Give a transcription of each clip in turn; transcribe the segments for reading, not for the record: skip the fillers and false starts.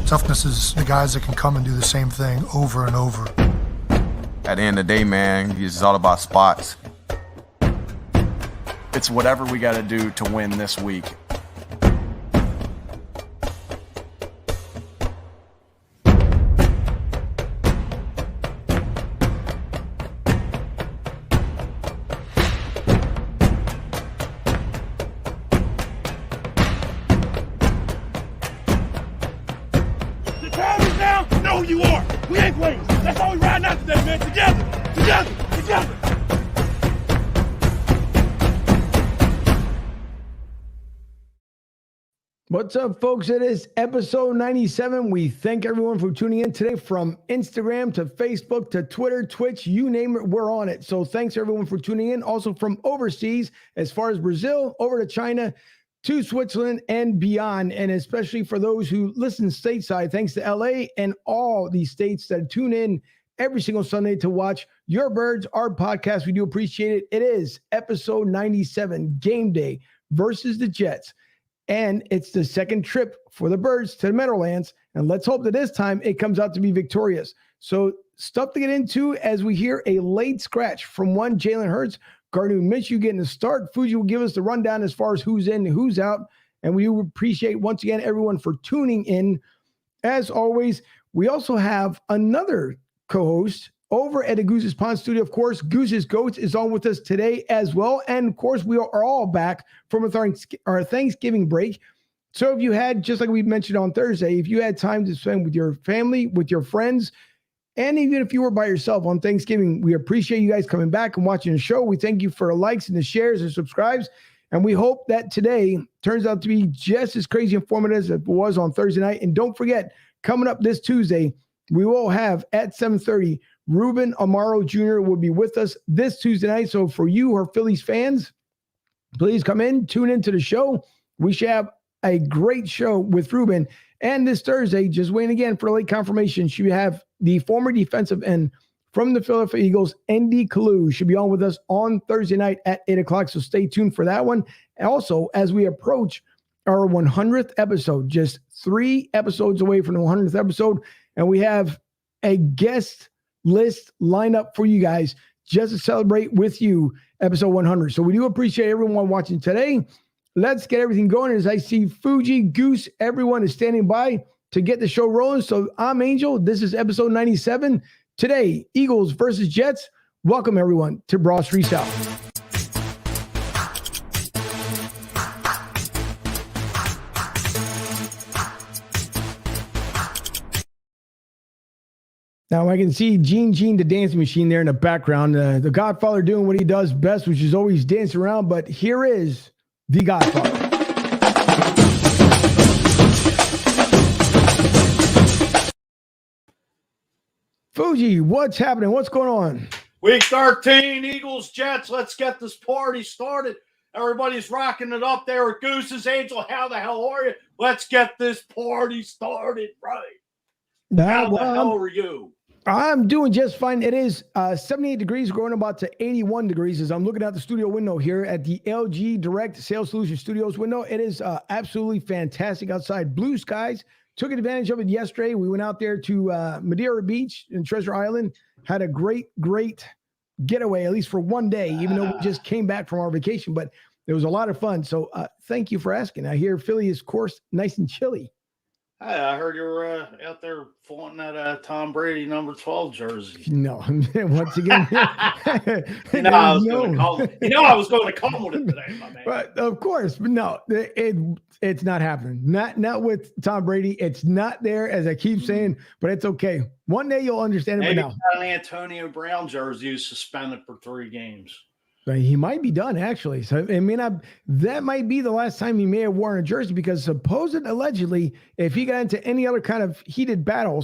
Toughness is the guys that can come and do the same thing over and over. At the end of the day, man, it's all about spots. It's whatever we got to do to win this week. You are. We ain't waiting. That's all we riding out today, man. Together. What's up, folks? It is episode 97. We thank everyone for tuning in today from Instagram to Facebook to Twitter, Twitch, you name it, we're on it. So thanks everyone for tuning in. Also from overseas, as far as Brazil, over to China, to Switzerland and beyond, and especially for those who listen stateside, thanks to LA and all these states that tune in every single Sunday to watch Your Birds, our podcast. We do appreciate it. It is episode 97, game day versus the Jets, and it's the second trip for the Birds to the Meadowlands, and let's hope that this time it comes out to be victorious. So stuff to get into as we hear a late scratch from one Jalen Hurts. Gardner Minshew getting the start. Fuji will give us the rundown as far as who's in and who's out. And we do appreciate, once again, everyone for tuning in. As always, we also have another co-host over at the Goose's Pond Studio. Of course, Goose's Goats is on with us today as well. And, of course, we are all back from our Thanksgiving break. So if you had, just like we mentioned on Thursday, if you had time to spend with your family, with your friends, and even if you were by yourself on Thanksgiving, we appreciate you guys coming back and watching the show. We thank you for the likes and the shares and subscribes. And we hope that today turns out to be just as crazy informative as it was on Thursday night. And don't forget, coming up this Tuesday, we will have at 7:30, Ruben Amaro Jr. will be with us this Tuesday night. So for you who are Phillies fans, please come in, tune into the show. We should have a great show with Ruben. And this Thursday, just waiting again for late confirmation, should have the former defensive end from the Philadelphia Eagles, Andy Kalu, should be on with us on Thursday night at 8 o'clock. So stay tuned for that one. And also, as we approach our 100th episode, just 3 episodes away from the 100th episode, and we have a guest list lined up for you guys just to celebrate with you episode 100. So we do appreciate everyone watching today. Let's get everything going. As I see Fuji, Goose, everyone is standing by to get the show rolling. So I'm Angel. This is episode 97. Today, Eagles versus Jets. Welcome, everyone, to Broad Street South. Now, I can see Gene, the dancing machine there in the background. The Godfather doing what he does best, which is always dance around. But here is the Godfather. Fuji, what's happening? What's going on? Week 13, Eagles, Jets. Let's get this party started. Everybody's rocking it up there at Goose's. Angel, how the hell are you? Let's get this party started right. How the hell are you? I'm doing just fine. It is 78 degrees, going about to 81 degrees as I'm looking out the studio window here at the LG Direct Sales Solutions Studios window. It is absolutely fantastic outside. Blue skies. Took advantage of it yesterday. We went out there to Madeira Beach in Treasure Island. Had a great getaway, at least for one day, even though we just came back from our vacation. But it was a lot of fun. So thank you for asking. I hear Philly is, of course, nice and chilly. Hey, I heard you were out there flaunting that Tom Brady number 12 jersey. No, once again. I was going to come with it today, my man. But of course, but no, it's not happening. Not with Tom Brady. It's not there, as I keep saying, but it's okay. One day you'll understand it. Maybe but now. An Antonio Brown jersey is suspended for 3 games. He might be done, actually. So that might be the last time he may have worn a jersey, because allegedly, if he got into any other kind of heated battle,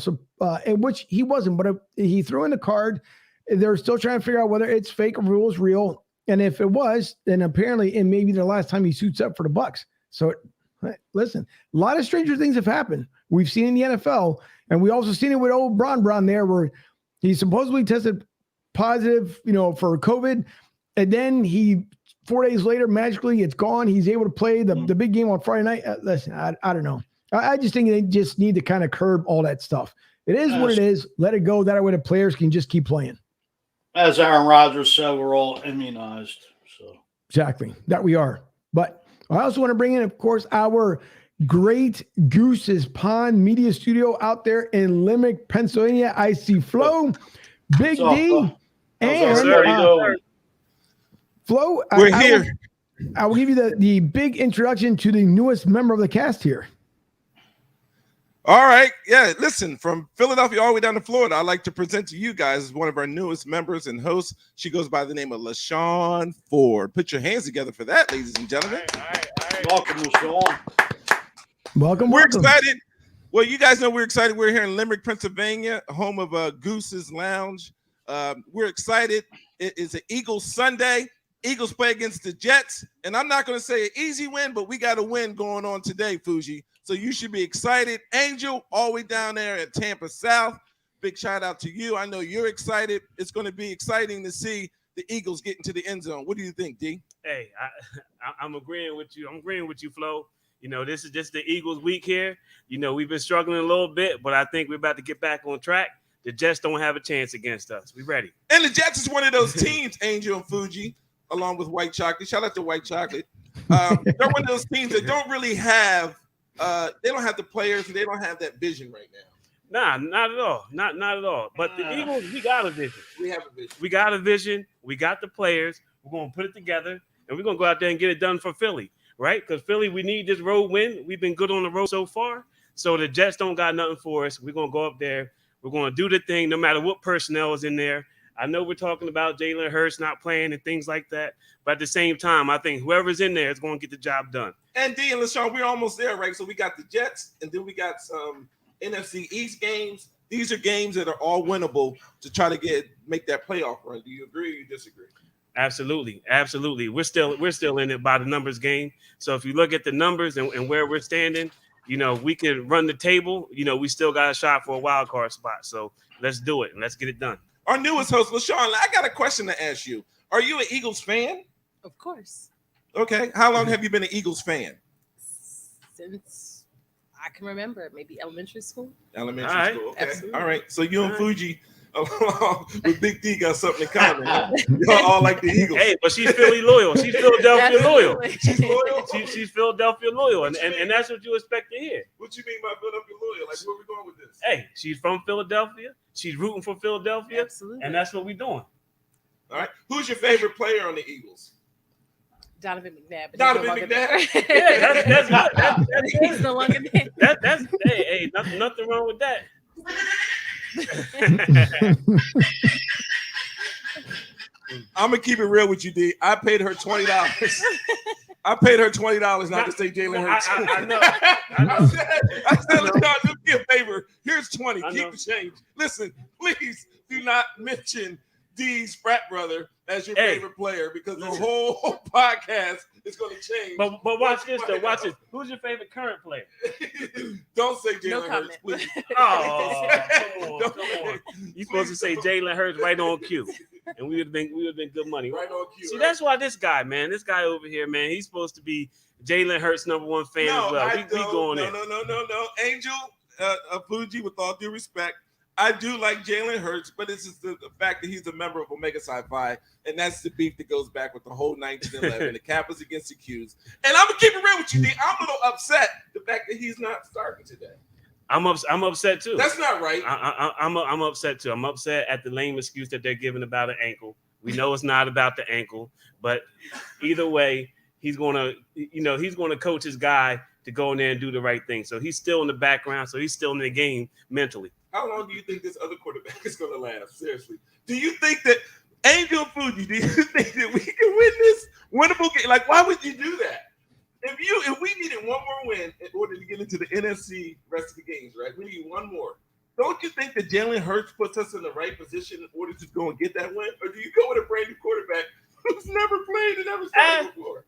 in which he wasn't, but he threw in the card, they're still trying to figure out whether it's fake or if it was real. And if it was, then apparently it may be the last time he suits up for the Bucs. So listen, a lot of stranger things have happened. We've seen in the NFL, and we also seen it with old Bron there, where he supposedly tested positive, for COVID. And then 4 days later, magically, it's gone. He's able to play the big game on Friday night. Listen, I don't know. I just think they just need to kind of curb all that stuff. It is what it is. Let it go. That way the players can just keep playing. As Aaron Rodgers said, we're all immunized. So exactly that we are. But I also want to bring in, of course, our great Goose's Pond Media Studio out there in Limerick, Pennsylvania. I see Flo, Big D, and Flo. We're here. I will give you the big introduction to the newest member of the cast here. All right. Yeah, listen, from Philadelphia all the way down to Florida, I'd like to present to you guys one of our newest members and hosts. She goes by the name of LaShawn Ford. Put your hands together for that, ladies and gentlemen. All right. Welcome, LaShawn. Welcome. We're excited. Well, you guys know we're excited. We're here in Limerick, Pennsylvania, home of Goose's Lounge. We're excited. It is an Eagles Sunday. Eagles play against the Jets. And I'm not going to say an easy win, but we got a win going on today, Fuji. So you should be excited. Angel, all the way down there at Tampa South. Big shout out to you. I know you're excited. It's going to be exciting to see the Eagles get into the end zone. What do you think, D? Hey, I'm agreeing with you. I'm agreeing with you, Flo. You know, this is just the Eagles week here. You know, we've been struggling a little bit, but I think we're about to get back on track. The Jets don't have a chance against us. We ready. And the Jets is one of those teams, Angel and Fuji, along with White Chocolate. Shout out to White Chocolate. They're one of those teams that don't really have they don't have the players and they don't have that vision right now. Nah, not at all. Not at all. But the Eagles, we got a vision. We have a vision. We got a vision. We got the players. We're going to put it together, and we're going to go out there and get it done for Philly, right? Because Philly, we need this road win. We've been good on the road so far. So the Jets don't got nothing for us. We're going to go up there. We're going to do the thing no matter what personnel is in there. I know we're talking about Jalen Hurts not playing and things like that. But at the same time, I think whoever's in there is going to get the job done. And D and LaShawn, we're almost there, right? So we got the Jets, and then we got some NFC East games. These are games that are all winnable to try to make that playoff run. Do you agree or you disagree? Absolutely. We're still in it by the numbers game. So if you look at the numbers and where we're standing, you know, we can run the table. You know, we still got a shot for a wild card spot. So let's do it and let's get it done. Our newest host, LaShawn, I got a question to ask you. Are you an Eagles fan? Of course. Okay. How long have you been an Eagles fan? Since I can remember, maybe elementary school. Elementary school. Okay. Absolutely. All right. So you and Fuji, along with Big D, got something in common. Y'all all like the Eagles. Hey, but she's Philly loyal. She's Philadelphia loyal. She's loyal. She's Philadelphia loyal, and that's what you expect to hear. What you mean by Philadelphia loyal? Like, where we going with this? Hey, she's from Philadelphia. She's rooting for Philadelphia. Absolutely. And that's what we're doing. All right. Who's your favorite player on the Eagles? Donovan McNabb. But Donovan McNabb. Yeah, that's He's no longer there. that's hey, nothing wrong with that. I'm gonna keep it real with you, D. I paid her $20. I paid her $20 not to say Jalen Hurts. I know. I said, let's do me a favor. Here's 20. Keep the change. Listen, please do not mention D's frat brother as your favorite player because the whole podcast is going to change. But watch this though. Watch this. Who's your favorite current player? Don't say Jalen No Hurts, comment. please. Oh, come on. You're supposed to say Jalen Hurts right on cue, and we would have been good money. Right on cue. See, that's why this guy over here, man, he's supposed to be Jalen Hurts #1 fan as well. We going in. No. Angel, Fuji, with all due respect, I do like Jalen Hurts, but it's just the fact that he's a member of Omega Psi Phi, and that's the beef that goes back with the whole 1911, the Kappas against the Qs. And I'm gonna keep it real with you, D. I'm a little upset the fact that he's not starting today. I'm upset too. That's not right. I'm upset too. I'm upset at the lame excuse that they're giving about an ankle. We know it's not about the ankle, but either way, he's gonna coach his guy to go in there and do the right thing. So he's still in the background. So he's still in the game mentally. How long do you think this other quarterback is going to last? Seriously. Do you think that Angel Fuji, do you think that we can win this winnable game? Like, why would you do that? If we needed one more win in order to get into the NFC rest of the games, right? We need one more. Don't you think that Jalen Hurts puts us in the right position in order to go and get that win? Or do you go with a brand new quarterback who's never played and never started before?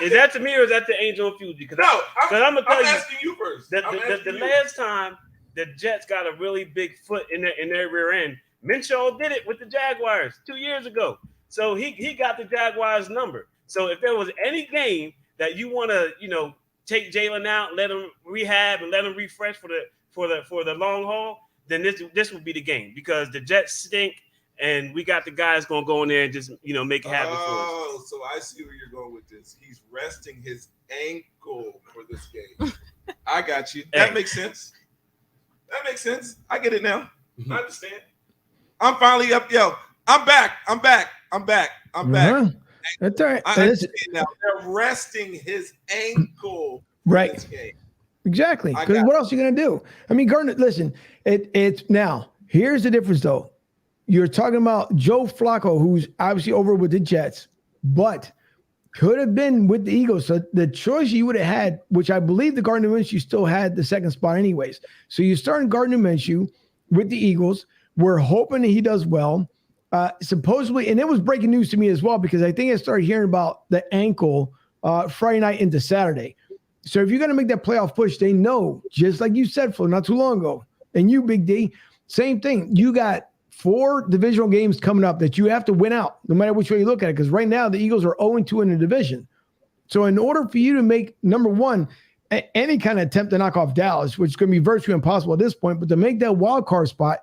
Is that to me or is that to Angel Fuji? No, I'm tell asking you first. The last time the Jets got a really big foot in their rear end, Minshew did it with the Jaguars 2 years ago. So he got the Jaguars number. So if there was any game that you want to, take Jalen out, let him rehab and let him refresh for the long haul, then this would be the game because the Jets stink and we got the guys gonna go in there and just make it happen for us. Oh, so I see where you're going with this. He's resting his ankle for this game. I got you. That makes sense. That makes sense. I get it now. I understand. I'm finally up. Yo, I'm back. That's all right. I understand now. They're resting his ankle for this game. Exactly. Because what else are you going to do? I mean, Gardner, listen, it's now, here's the difference, though. You're talking about Joe Flacco, who's obviously over with the Jets, but could have been with the Eagles. So the choice you would have had, which I believe the Gardner Minshew still had the second spot anyways. So you start Gardner Minshew with the Eagles. We're hoping that he does well. Supposedly, and it was breaking news to me as well because I think I started hearing about the ankle Friday night into Saturday. So if you're going to make that playoff push, they know, just like you said, Flo, not too long ago, and you, Big D, same thing. You got 4 divisional games coming up that you have to win out, no matter which way you look at it, because right now the Eagles are 0-2 in the division. So in order for you to make, number one, any kind of attempt to knock off Dallas, which is going to be virtually impossible at this point, but to make that wild card spot,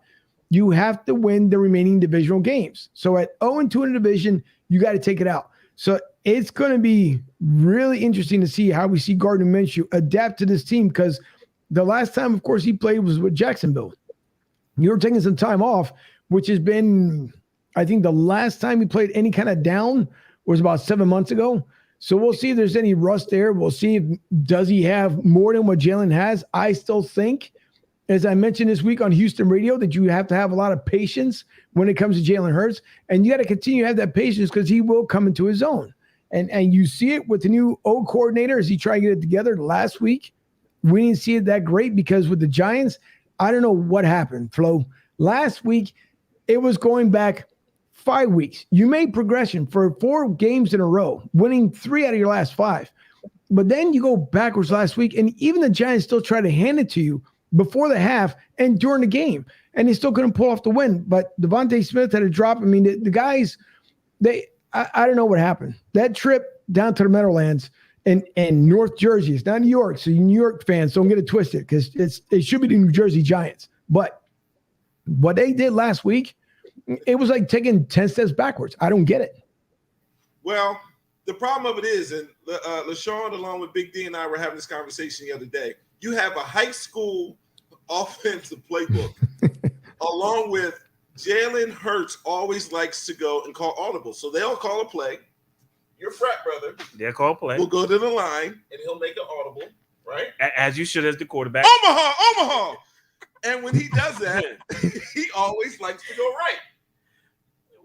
you have to win the remaining divisional games. So at 0-2 in the division, you got to take it out. So it's going to be really interesting to see how we see Gardner Minshew adapt to this team because the last time, of course, he played was with Jacksonville. You were taking some time off, which has been, I think the last time he played any kind of down was about 7 months ago. So we'll see if there's any rust there. We'll see does he have more than what Jalen has. I still think, as I mentioned this week on Houston radio, that you have to have a lot of patience when it comes to Jalen Hurts. And you got to continue to have that patience because he will come into his own. And you see it with the new O coordinator as he tried to get it together last week. We didn't see it that great because with the Giants, I don't know what happened, Flo. Last week, it was going back 5 weeks. You made progression for 4 games in a row, winning 3 out of your last 5. But then you go backwards last week, and even the Giants still try to hand it to you before the half and during the game, and they still couldn't pull off the win. But Devontae Smith had a drop. I mean, the guys, I don't know what happened. That trip down to the Meadowlands in North Jersey, it's not New York, so you New York fans don't get it twisted because it should be the New Jersey Giants. But what they did last week, it was like taking 10 steps backwards. I don't get it. Well, the problem of it is, and LaShawn, along with Big D and I were having this conversation the other day, you have a high school offensive playbook along with Jalen Hurts always likes to go and call audibles. So they'll call a play. Your frat brother. They'll call a play. We'll go to the line, and he'll make an audible, right? As you should as the quarterback. Omaha! And when he does that, he always likes to go right.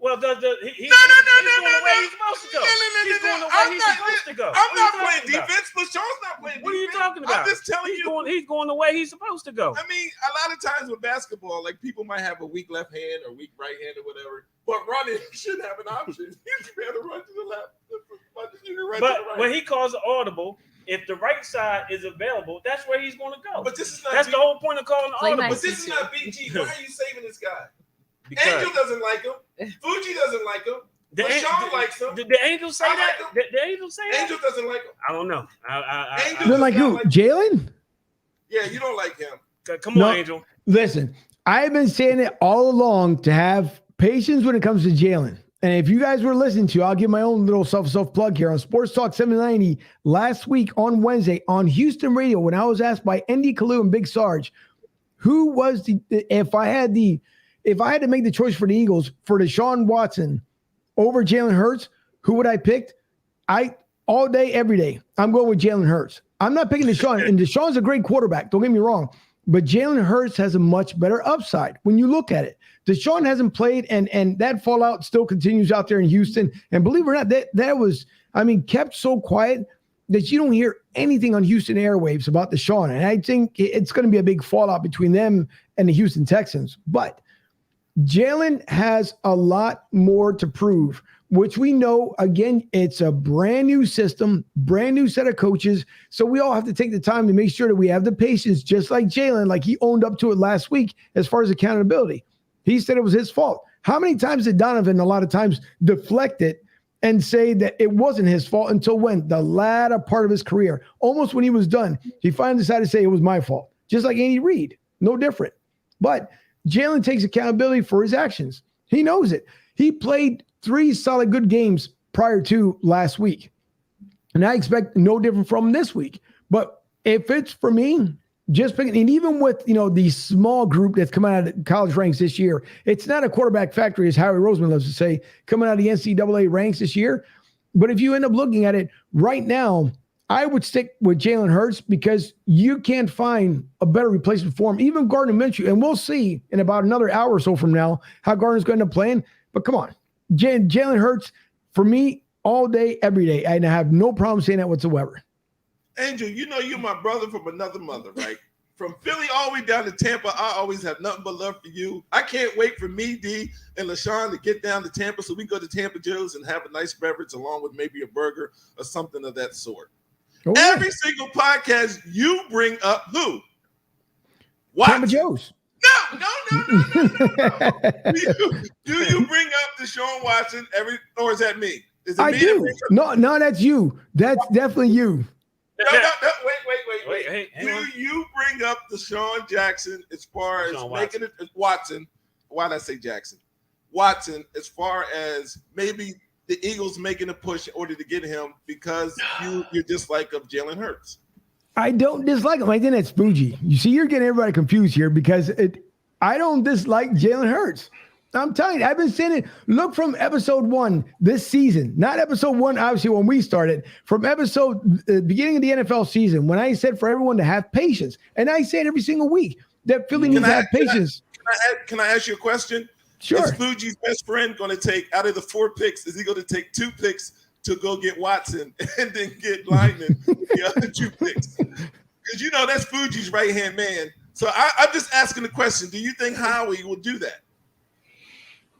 Well, he's going the way he's supposed to go. He's going the way he's supposed to go. I'm not playing defense. LaShawn's not playing defense. What are you talking about? I'm just telling you. He's going the way he's supposed to go. I mean, a lot of times with basketball, like people might have a weak left hand or weak right hand or whatever, but running should have an option. You can better run to the left. But when he calls an audible, if the right side is available, that's where he's going to go. But this is not. That's the whole point of calling the audible. But this is not BG. Why are you saving this guy? Because Angel doesn't like him. Fuji doesn't like him. LaShawn likes him. Did the Angels say that? The Angels say that? Angel doesn't like him. I don't know. You don't like who? Jalen? Yeah, you don't like him. Come on, Angel. Listen, I've been saying it all along to have patience when it comes to Jalen. And if you guys were listening to, I'll give my own little self plug here on Sports Talk 790 last week on Wednesday on Houston Radio when I was asked by Andy Kalu and Big Sarge, who was if I had to make the choice for the Eagles for Deshaun Watson over Jalen Hurts, who would I pick? All day, every day, I'm going with Jalen Hurts. I'm not picking Deshaun, and Deshaun's a great quarterback. Don't get me wrong, but Jalen Hurts has a much better upside when you look at it. Deshaun hasn't played, and that fallout still continues out there in Houston. And believe it or not, that was, kept so quiet that you don't hear anything on Houston airwaves about Deshaun. And I think it's going to be a big fallout between them and the Houston Texans. But Jalen has a lot more to prove, which we know, again, it's a brand new system, brand new set of coaches. So we all have to take the time to make sure that we have the patience, just like Jalen, like he owned up to it last week as far as accountability. He said it was his fault. How many times did Donovan a lot of times deflect it and say that it wasn't his fault until when? The latter part of his career. Almost when he was done, he finally decided to say it was my fault. Just like Andy Reid. No different. But Jalen takes accountability for his actions. He knows it. He played 3 solid good games prior to last week. And I expect no different from him this week. But if it's for me, just picking, and even with, the small group that's coming out of college ranks this year, it's not a quarterback factory, as Howie Roseman loves to say, coming out of the NCAA ranks this year. But if you end up looking at it right now, I would stick with Jalen Hurts because you can't find a better replacement for him. Even Gardner Minshew, and we'll see in about another hour or so from now how Gardner's going to end up playing. But come on, Jalen Hurts, for me, all day, every day. I have no problem saying that whatsoever. Angel, you're my brother from another mother, right? From Philly all the way down to Tampa, I always have nothing but love for you. I can't wait for me, D, and LaShawn to get down to Tampa so we can go to Tampa Joe's and have a nice beverage along with maybe a burger or something of that sort. Oh, yeah. Every single podcast you bring up who? What? Tampa Joe's. No. Do you bring up Deshaun Watson or is that me? Is it I me do. No, that's you. That's definitely you. No, wait. Hey, do you bring up Deshaun Jackson as far as making it Watson? Why did I say Jackson? Watson, as far as maybe the Eagles making a push in order to get him because you're dislike of Jalen Hurts. I don't dislike him. I think it's Fuji. You see, you're getting everybody confused here because I don't dislike Jalen Hurts. I'm telling you, I've been saying it. Look from episode 1 this season, not episode 1, obviously, when we started, from beginning of the NFL season, when I said for everyone to have patience. And I say it every single week that Philly needs to have patience. Can I ask you a question? Sure. Is Fuji's best friend going to take, out of the 4 picks, is he going to take 2 picks to go get Watson and then get Lyman the other 2 picks? Because that's Fuji's right-hand man. So I'm just asking the question, do you think Howie will do that?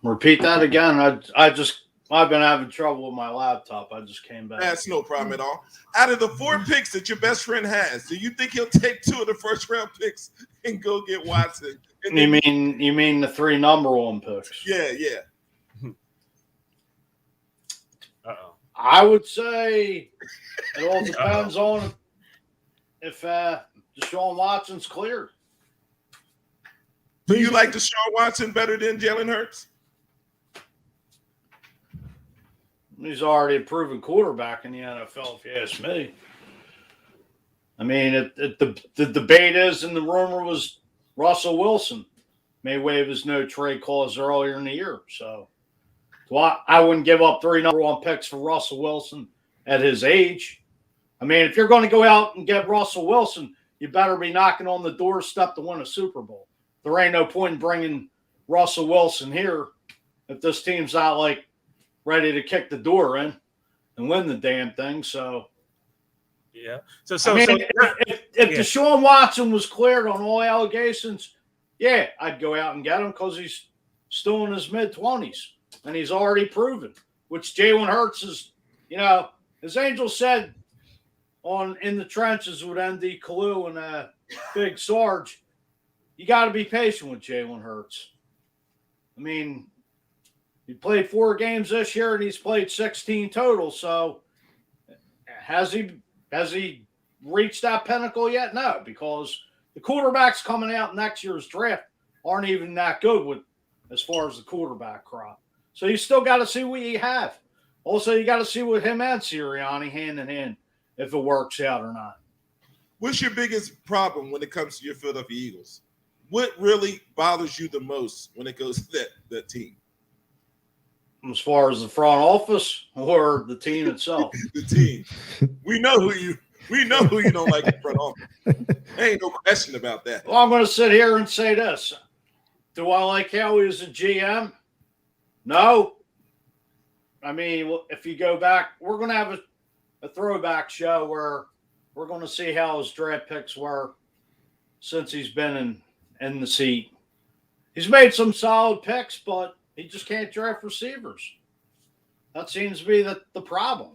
Repeat that again. I've been having trouble with my laptop. I just came back. That's no problem at all. Out of the 4 picks that your best friend has, do you think he'll take 2 of the first-round picks and go get Watson? You mean the 3 number 1 picks? Yeah. Uh-oh. I would say it all depends on if Deshaun Watson's cleared. Do you like Deshaun Watson better than Jalen Hurts? He's already a proven quarterback in the NFL, if you ask me. I mean, the debate is, and the rumor was Russell Wilson may waive his no-trade clause earlier in the year. So I wouldn't give up 3 number 1 picks for Russell Wilson at his age. I mean, if you're going to go out and get Russell Wilson, you better be knocking on the doorstep to win a Super Bowl. There ain't no point in bringing Russell Wilson here if this team's not ready to kick the door in and win the damn thing. So, yeah. If Deshaun Watson was cleared on all allegations, yeah, I'd go out and get him because he's still in his mid-20s and he's already proven, which Jalen Hurts is, as Angel said in the trenches with ND Kalu and Big Sarge, you got to be patient with Jalen Hurts. I mean, he played 4 games this year and he's played 16 total. So has he reached that pinnacle yet? No, because the quarterbacks coming out next year's draft aren't even that good as far as the quarterback crop. So you still got to see what you have. Also, you got to see what him and Sirianni hand in hand if it works out or not. What's your biggest problem when it comes to your Philadelphia Eagles? What really bothers you the most when it goes to that team? As far as the front office or the team itself? The team. We know who you don't like in front office. There ain't no question about that. Well, I'm going to sit here and say this. Do I like Howie as a GM? No. I mean, if you go back, we're going to have a throwback show where we're going to see how his draft picks were since he's been in the seat. He's made some solid picks, but he just can't draft receivers. That seems to be the problem.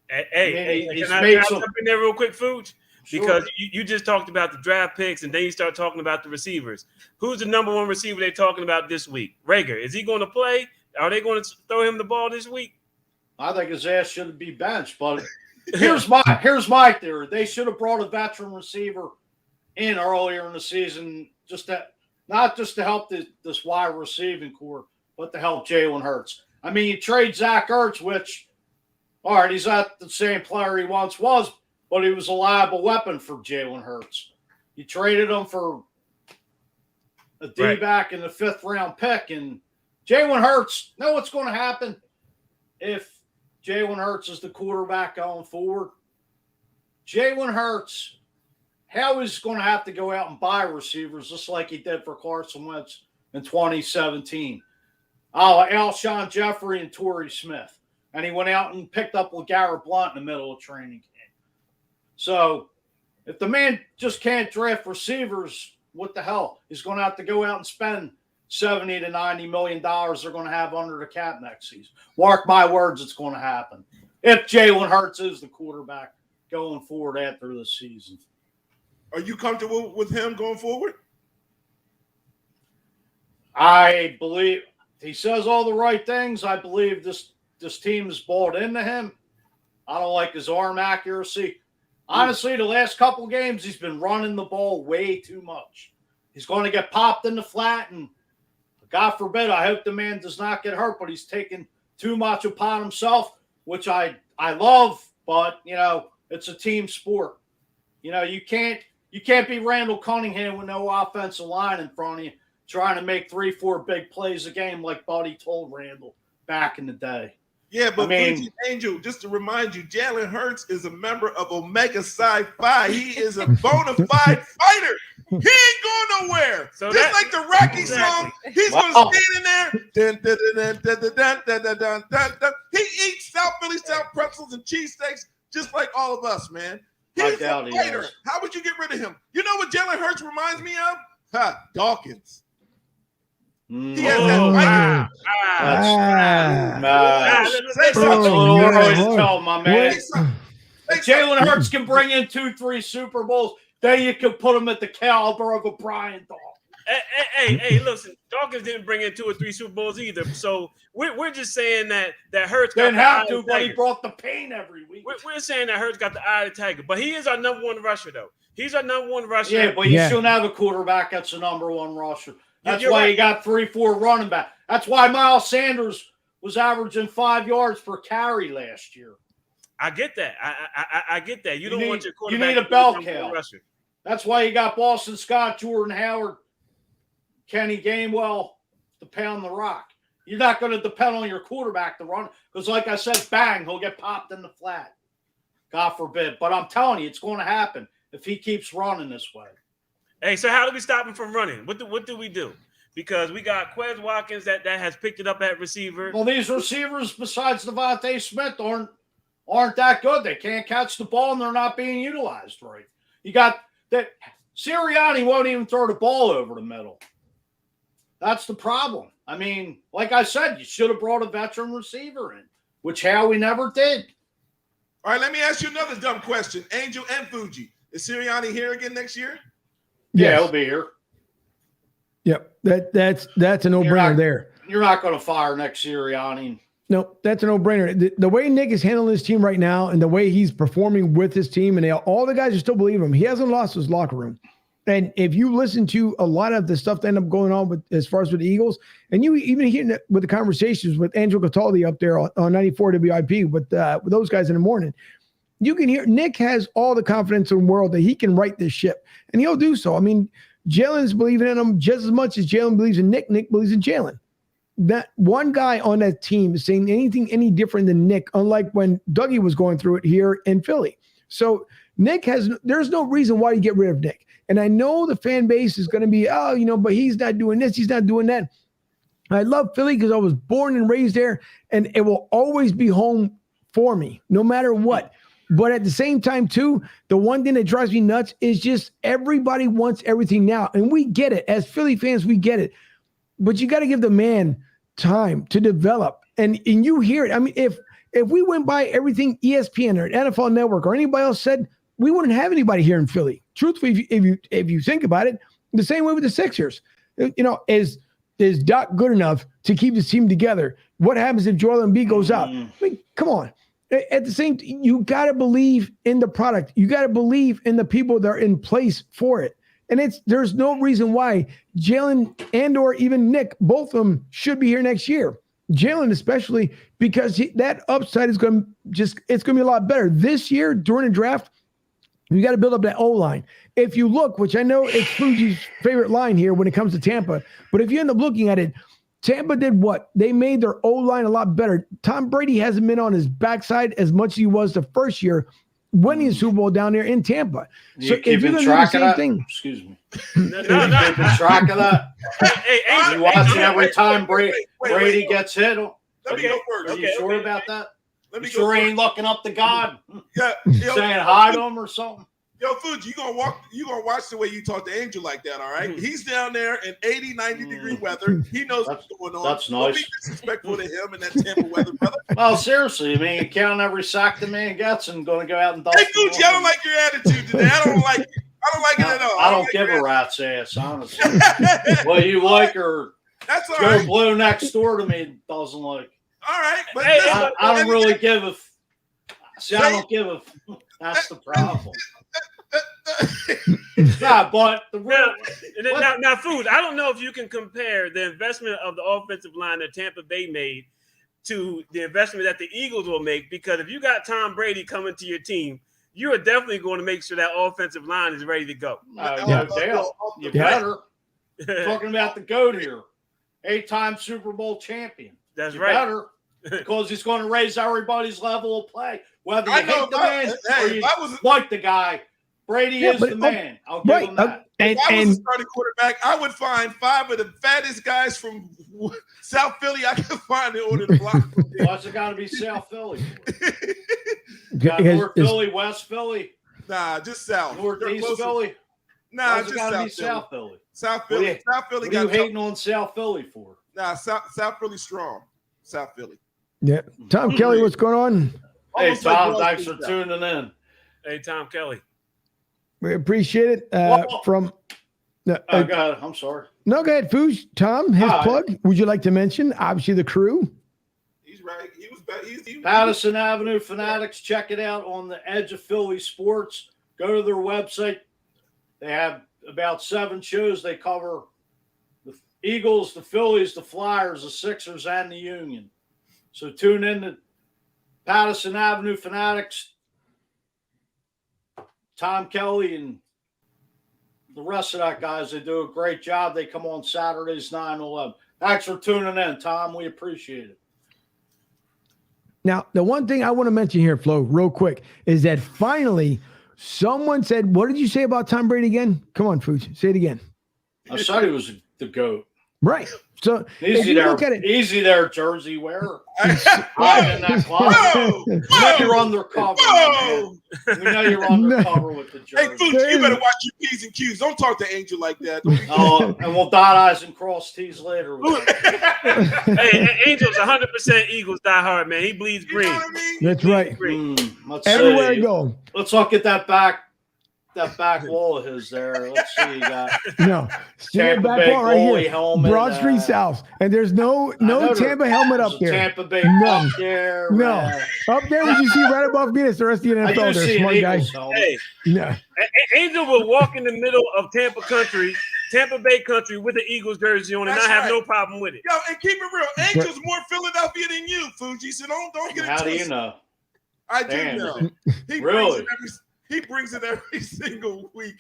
Hey, can I jump in there real quick, Fuge? Because you just talked about the draft picks, and then you start talking about the receivers. Who's the number 1 receiver they're talking about this week? Rager. Is he going to play? Are they going to throw him the ball this week? I think his ass should be benched. But here's my theory: they should have brought a veteran receiver in earlier in the season, not just to help this wide receiving core, but to help Jalen Hurts. I mean, you trade Zach Ertz, which, all right, he's not the same player he once was, but he was a liable weapon for Jalen Hurts. You traded him for a D-back and a 5th-round pick, and Jalen Hurts, know what's going to happen if Jalen Hurts is the quarterback going forward? Jalen Hurts, how he's going to have to go out and buy receivers just like he did for Carson Wentz in 2017. Alshon Jeffrey and Torrey Smith. And he went out and picked up LeGarrette Blount in the middle of training camp. So if the man just can't draft receivers, what the hell? He's going to have to go out and spend $70 to $90 million they're going to have under the cap next season. Mark my words, it's going to happen. If Jalen Hurts is the quarterback going forward after this season. Are you comfortable with him going forward? I believe he says all the right things. I believe this team is bought into him. I don't like his arm accuracy. Honestly, the last couple games, he's been running the ball way too much. He's going to get popped in the flat, and God forbid, I hope the man does not get hurt, but he's taking too much upon himself, which I love, but, it's a team sport. You can't be Randall Cunningham with no offensive line in front of you trying to make 3-4 big plays a game like Buddy told Randall back in the day. Yeah, but Angel, just to remind you, Jalen Hurts is a member of Omega Psi Phi. He is a bona fide fighter. He ain't going nowhere. So just like the Rocky song, he's going to stand in there. He eats South Philly style pretzels and cheesesteaks just like all of us, man. He's a fighter. How would you get rid of him? You know what Jalen Hurts reminds me of? Dawkins. He has that Jalen Hurts can bring in 2-3 Super Bowls. Then you can put him at the caliber of a Brian Dawkins. Hey, listen, Dawkins didn't bring in 2 or 3 Super Bowls either. So we're just saying that Hurts didn't have to, but he brought the pain every week. We're saying that Hurts got the eye of the tiger, but he is our number 1 rusher, though. He's our number 1 rusher. Yeah, but you shouldn't have a quarterback that's the number 1 rusher. That's why you got 3-4 running back. That's why Miles Sanders was averaging 5 yards per carry last year. I get that. I get that. You don't want your quarterback. You need a bell cow. That's why you got Boston Scott, Jordan Howard, Kenny Gainwell to pound the rock. You're not going to depend on your quarterback to run because, like I said, bang, he'll get popped in the flat. God forbid. But I'm telling you, it's going to happen if he keeps running this way. Hey, so how do we stop him from running? What do we do? Because we got Quez Watkins that has picked it up at receiver. Well, these receivers, besides Devontae Smith, aren't that good. They can't catch the ball, and they're not being utilized right. You got that Sirianni won't even throw the ball over the middle. That's the problem. I mean, like I said, you should have brought a veteran receiver in, which we never did. All right, let me ask you another dumb question. Angel and Fuji, is Sirianni here again next year? Yeah, he'll be here. Yep, that's a no-brainer there. You're not going to fire Nick Sirianni. No, that's a no-brainer. The way Nick is handling his team right now and the way he's performing with his team, and all the guys are still believe him. He hasn't lost his locker room. And if you listen to a lot of the stuff that ended up going on with as far as with the Eagles, and you even hear with the conversations with Angel Cataldi up there on 94 WIP with those guys in the morning, you can hear Nick has all the confidence in the world that he can right this ship, and he'll do so. I mean, Jalen's believing in him just as much as Jalen believes in Nick. Nick believes in Jalen. That one guy on that team is saying anything any different than Nick, unlike when Dougie was going through it here in Philly. So there's no reason why you get rid of Nick. And I know the fan base is going to be, but he's not doing this, he's not doing that. I love Philly because I was born and raised there, and it will always be home for me, no matter what. But at the same time, too, the one thing that drives me nuts is just everybody wants everything now. And we get it. As Philly fans, we get it. But you got to give the man time to develop. And you hear it. I mean, if we went by everything ESPN or NFL Network or anybody else said, we wouldn't have anybody here in Philly. Truthfully, if you think about it, the same way with the Sixers. Is Doc good enough to keep this team together? what happens if Joel Embiid goes out? I mean, come on. At the same time, you got to believe in the product. You got to believe in the people that are in place for it. And there's no reason why Jalen and or even Nick, both of them should be here next year. Jalen especially, because that upside is going to it's going to be a lot better. This year during the draft, you got to build up that O-line. If you look, which I know it's Fuji's favorite line here when it comes to Tampa, but if you end up looking at it, Tampa did what? They made their O-line a lot better. Tom Brady hasn't been on his backside as much as he was the first year winning the Super Bowl down there in Tampa. So if you're going to do the same thing. Excuse me. No. Keeping track of that. Hey, You watch every time Brady gets hit. Let me go first. Are you sure about that? Let me You sure go ain't looking up to God? Yeah, Saying hi to him or something? Yo, Fuji, you gonna watch the way you talk to Angel like that, all right? He's down there in 80, 90-degree weather. He knows what's going on. That's Don't nice. be disrespectful to him and that Tampa weather, brother. Well, seriously, I mean, you count every sack the man gets and going to go out and dust. Hey, Fuji, I don't like your attitude today. I don't like it. I don't like it at all. I don't like give your a rat's ass, honestly. Well, you like her. That's all Joe right. Blue next door to me doesn't like. All right, but Hey, listen, I don't really give a. See, I don't give a. That's the problem. Yeah, but the real. Now, Food, I don't know if you can compare the investment of the offensive line that Tampa Bay made to the investment that the Eagles will make, because if you got Tom Brady coming to your team, you are definitely going to make sure that offensive line is ready to go. No doubt. You better. Talking about the GOAT here. 8-time Super Bowl champion. That's You right. better. Because he's going to raise everybody's level of play. Whether you I know hate the if I- man hey, or if you I was- like the guy, Brady Yeah, is but- the man. I'll give him that. if I was a starting quarterback, I would find 5 of the fattest guys from South Philly I could find in order to block. Why's it got to be South Philly? Because North it's- Philly, West Philly, Nah, just South. They're Northeast closer- Philly. Nah, Why's it just got to be South Philly. South Philly? South Philly. South Philly What are you got hating on South Philly for? Nah, South Philly strong. South Philly. Yeah. Tom Kelly, what's going on? Hey, Almost like Tom, Wall thanks Street for South. tuning in. Hey, Tom Kelly. We appreciate it. Well- From Oh, God, I'm sorry. no, go ahead, Fuge. Tom, his Hi. plug. Would you like to mention? Obviously, the crew. He's right. He was bad. Patterson Avenue Fanatics, check it out on the Edge of Philly Sports. Go to their website. They have about 7 shows. They cover the Eagles, the Phillies, the Flyers, the Sixers, and the Union. So tune in to Patterson Avenue Fanatics, Tom Kelly, and the rest of that guys. They do a great job. They come on Saturdays, 9 to 11. Thanks for tuning in, Tom. We appreciate it. Now, the one thing I want to mention here, Flo, real quick, is that finally someone said, what did you say about Tom Brady again? Come on, Fuge. Say it again. I said he was the GOAT. Right. So if Easy you there, look at it, easy there, jersey wearer. Hiding in that closet. Whoa! We know you're undercover. Whoa! Man. We know you're undercover with the Hey, jersey. Fuji, you better watch your P's and Q's. Don't talk to Angel like that. Don't be- Oh, and we'll dot I's and cross T's later. With that. Hey, Angel's 100% Eagles diehard, man. He bleeds You know green. what I mean? that's right. Let's Everywhere I see. go. Let's look at that back wall of his there. Let's see. You got No. See that Tampa back Bay wall right goalie here. helmet. Broad Street South. And there's no I know Tampa helmet there's up a there. Tampa Bay None. up there. No. Up there, what you see right above me, it's the rest of the I NFL do there, see an smart guy. Eagles helmet. Hey, Yeah. Angel will walk in the middle of Tampa Bay country with the Eagles jersey on, and That's I have right. no problem with it. Yo, and keep it real. Angel's more Philadelphia than you, Fuji. So don't get it How do you twisted. know? I do Damn. know. Really? He brings it every single week.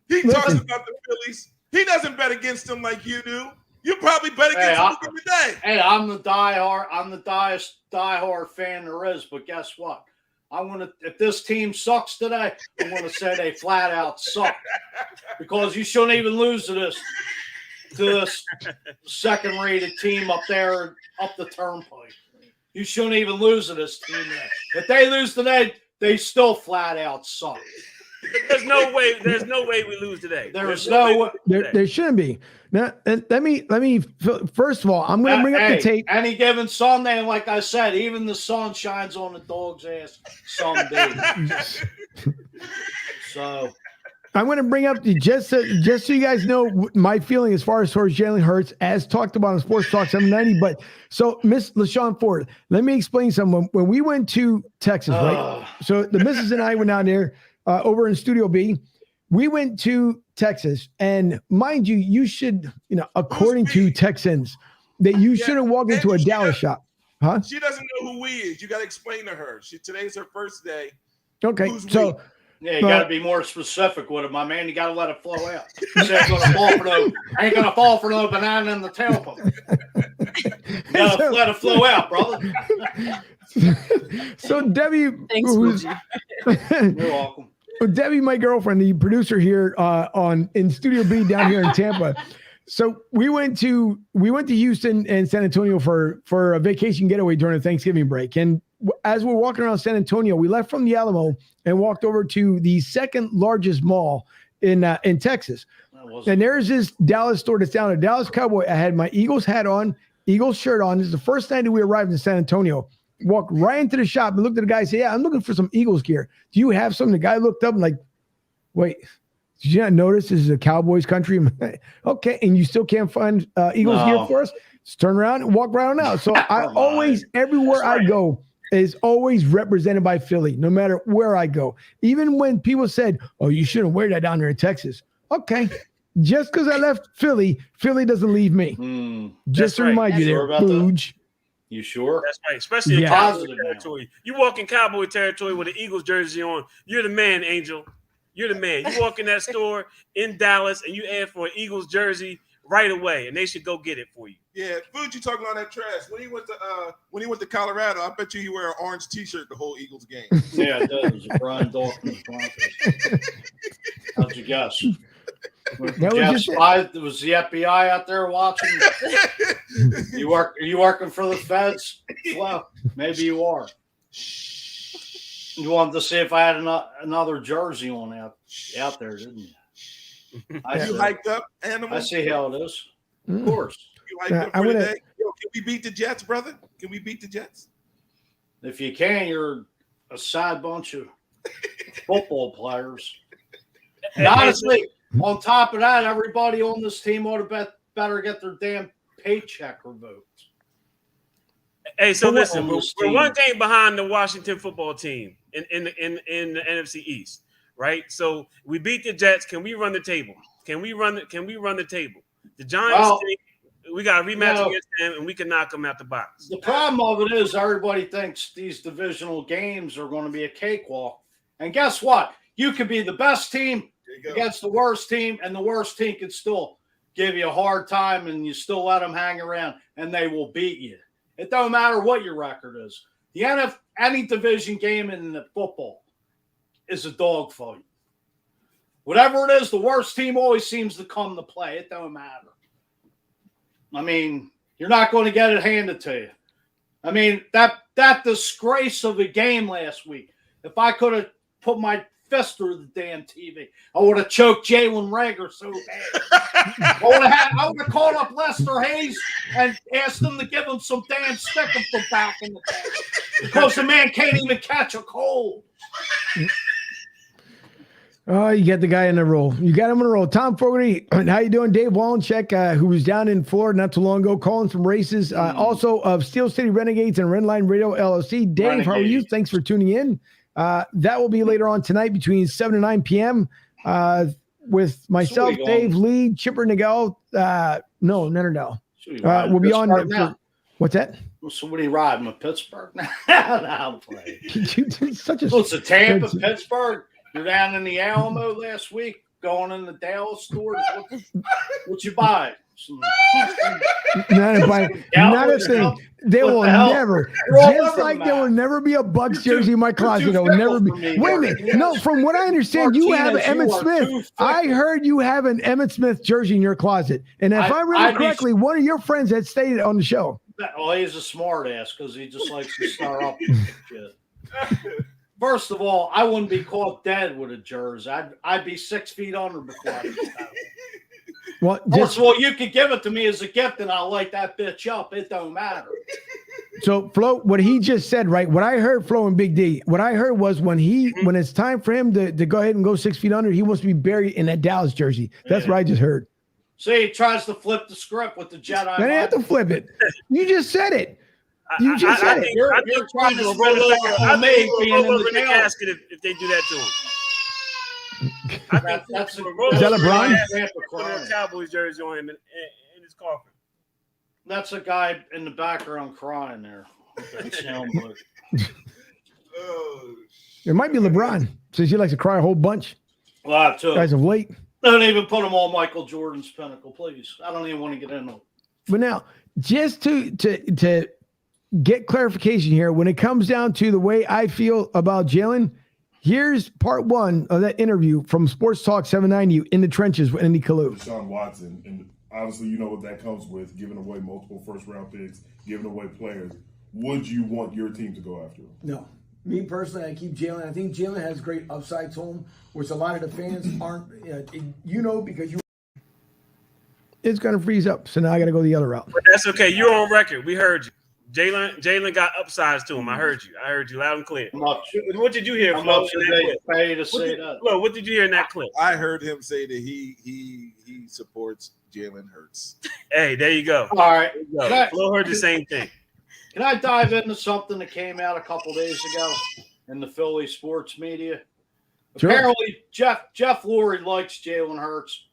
He talks about the Phillies. He doesn't bet against them like you do. You probably bet against them every day. Hey, I'm the diehard fan there is, but guess what? If this team sucks today, I'm gonna say they flat out suck. Because you shouldn't even lose to this second rated team up there up the turnpike. You shouldn't even lose to this team there. If they lose today, they still flat out suck. There's no way we lose today. There's no way. There shouldn't be. Now, and let me first of all, I'm going to bring up the tape. Any given Sunday, and like I said, even the sun shines on the dog's ass some days. So I'm going to bring up just so you guys know my feeling as far as towards Jalen Hurts, as talked about on Sports Talk 790. But so, Miss LaShawn Ford, let me explain something. When we went to Texas, right? So the missus and I went down there over in Studio B. We went to Texas, and mind you, you should, according to Texans, that you shouldn't walk into a Dallas shop. Huh? She doesn't know who we is. You got to explain to her. Today's her first day. Okay, so. Yeah, you got to be more specific with it, my man. You got to let it flow out. I ain't gonna fall for no banana in the tailpipe. You got to let it flow out, brother. So Debbie, Thanks, you're welcome. Debbie, my girlfriend, the producer here in Studio B down here in Tampa. So we went to Houston and San Antonio for a vacation getaway during the Thanksgiving break, and as we're walking around San Antonio, we left from the Alamo and walked over to the second largest mall in Texas. And there's this Dallas store that's down there, Dallas Cowboy. I had my Eagles hat on, Eagles shirt on. This is the first night that we arrived in San Antonio. Walked right into the shop and looked at the guy and said, "Yeah, I'm looking for some Eagles gear. Do you have some?" The guy looked up and like, "Wait, did you not notice this is a Cowboys country?" Okay, and you still can't find Eagles gear for us? Just turn around and walk right on out. So I always, everywhere I go, is always represented by Philly, no matter where I go. Even when people said, "Oh, you shouldn't wear that down there in Texas." Okay, just because I left Philly doesn't leave me. Just to remind you there, Booge. You sure? That's right, especially in Cowboy territory. You walk in Cowboy territory with an Eagles jersey on, you're the man, Angel. You're the man. You walk in that store in Dallas and you ask for an Eagles jersey right away, and they should go get it for you. Yeah, Food, you talking all that trash. When he went to Colorado, I bet you he wear an orange T-shirt the whole Eagles game. Yeah, it does. Brian Dawkins Broncos. How'd you guess? Was the FBI out there watching? Are you working for the feds? Well, maybe you are. You wanted to see if I had another jersey on out there, didn't you? You hiked up, Animal? I see how it is. Of course. You hiked up for today? Yo, can we beat the Jets, brother? Can we beat the Jets? If you can, you're a sad bunch of football players. And honestly, on top of that, everybody on this team ought to better get their damn paycheck revoked. Hey, so listen, we're one game behind the Washington football team in the NFC East, right? So we beat the Jets. Can we run the table? Can we run the table? The Giants, we got a rematch against them, and we can knock them out the box. The problem of it is everybody thinks these divisional games are going to be a cakewalk. And guess what? You could be the best team against the worst team, and the worst team can still give you a hard time, and you still let them hang around, and they will beat you. It don't matter what your record is. Any division game in the football is a dogfight. Whatever it is, the worst team always seems to come to play. It don't matter. I mean, you're not going to get it handed to you. I mean, that disgrace of a game last week, if I could have put my fist through the damn TV, I would have choked Jalen Reagor so bad. I would have called up Lester Hayes and asked him to give him some damn stickum from back in the day. Because the man can't even catch a cold. Oh, you get the guy in the roll. You got him in a roll. Tom Fogarty, how you doing? Dave Wallencheck, who was down in Florida not too long ago, calling some races. Also of Steel City Renegades and Redline Radio LLC. Dave, how are you? Thanks for tuning in. That will be later on tonight between 7 and 9 p.m. With myself, Dave, Lee, Chipper Nagel. No, Nerdell. We'll be on. What's that? Well, somebody riding with Pittsburgh. Now play. Such a. Well, it's a Tampa, Pittsburgh. You're down in the Alamo last week, going in the Dallas store. What you buy? Not a thing. They will never. Just like there will never be a Bucks jersey in my closet. There will never be. Wait a minute. No, from what I understand, you have an Emmett Smith. I heard you have an Emmett Smith jersey in your closet. And if I remember correctly, one of your friends had stated on the show. Well, he's a smart ass because he just likes to stir up shit. First of all, I wouldn't be caught dead with a jersey. I'd be 6 feet under before I did that. Well, first of all, you could give it to me as a gift, and I'll light that bitch up. It don't matter. So Flo, what he just said, right? What I heard, Flo and Big D, what I heard was when it's time for him to go ahead and go 6 feet under, he wants to be buried in that Dallas jersey. That's what I just heard. See, he tries to flip the script with the Jedi. I didn't have to flip it. You just said it. You just said it. You're trying to roll over me being in the casket if they do that to him. I think that's is that LeBron? Put a Cowboys jersey on him in his coffin. That's a guy in the background crying there. It might be LeBron, since he likes to cry a whole bunch. Well, too. Guys of late. Don't even put him on Michael Jordan's pinnacle, please. I don't even want to get into it. But now, just to get clarification here, when it comes down to the way I feel about Jalen, here's part one of that interview from Sports Talk 790 in the trenches with Andy Kalu. Deshaun Watson, and obviously you know what that comes with, giving away multiple first-round picks, giving away players. Would you want your team to go after him? No. Me personally, I keep Jalen. I think Jalen has great upside to him, which a lot of the fans aren't, because you. It's going to freeze up, so now I got to go the other route. But that's okay. You're on record. We heard you. Jalen got upsides to him. I heard you loud and clear. What did you hear? Flo, what did you hear in that clip? I heard him say that he supports Jalen Hurts. Hey, there you go. All right. Flo heard the same thing. Can I dive into something that came out a couple days ago in the Philly sports media? Sure. Apparently, Jeff Lurie likes Jalen Hurts,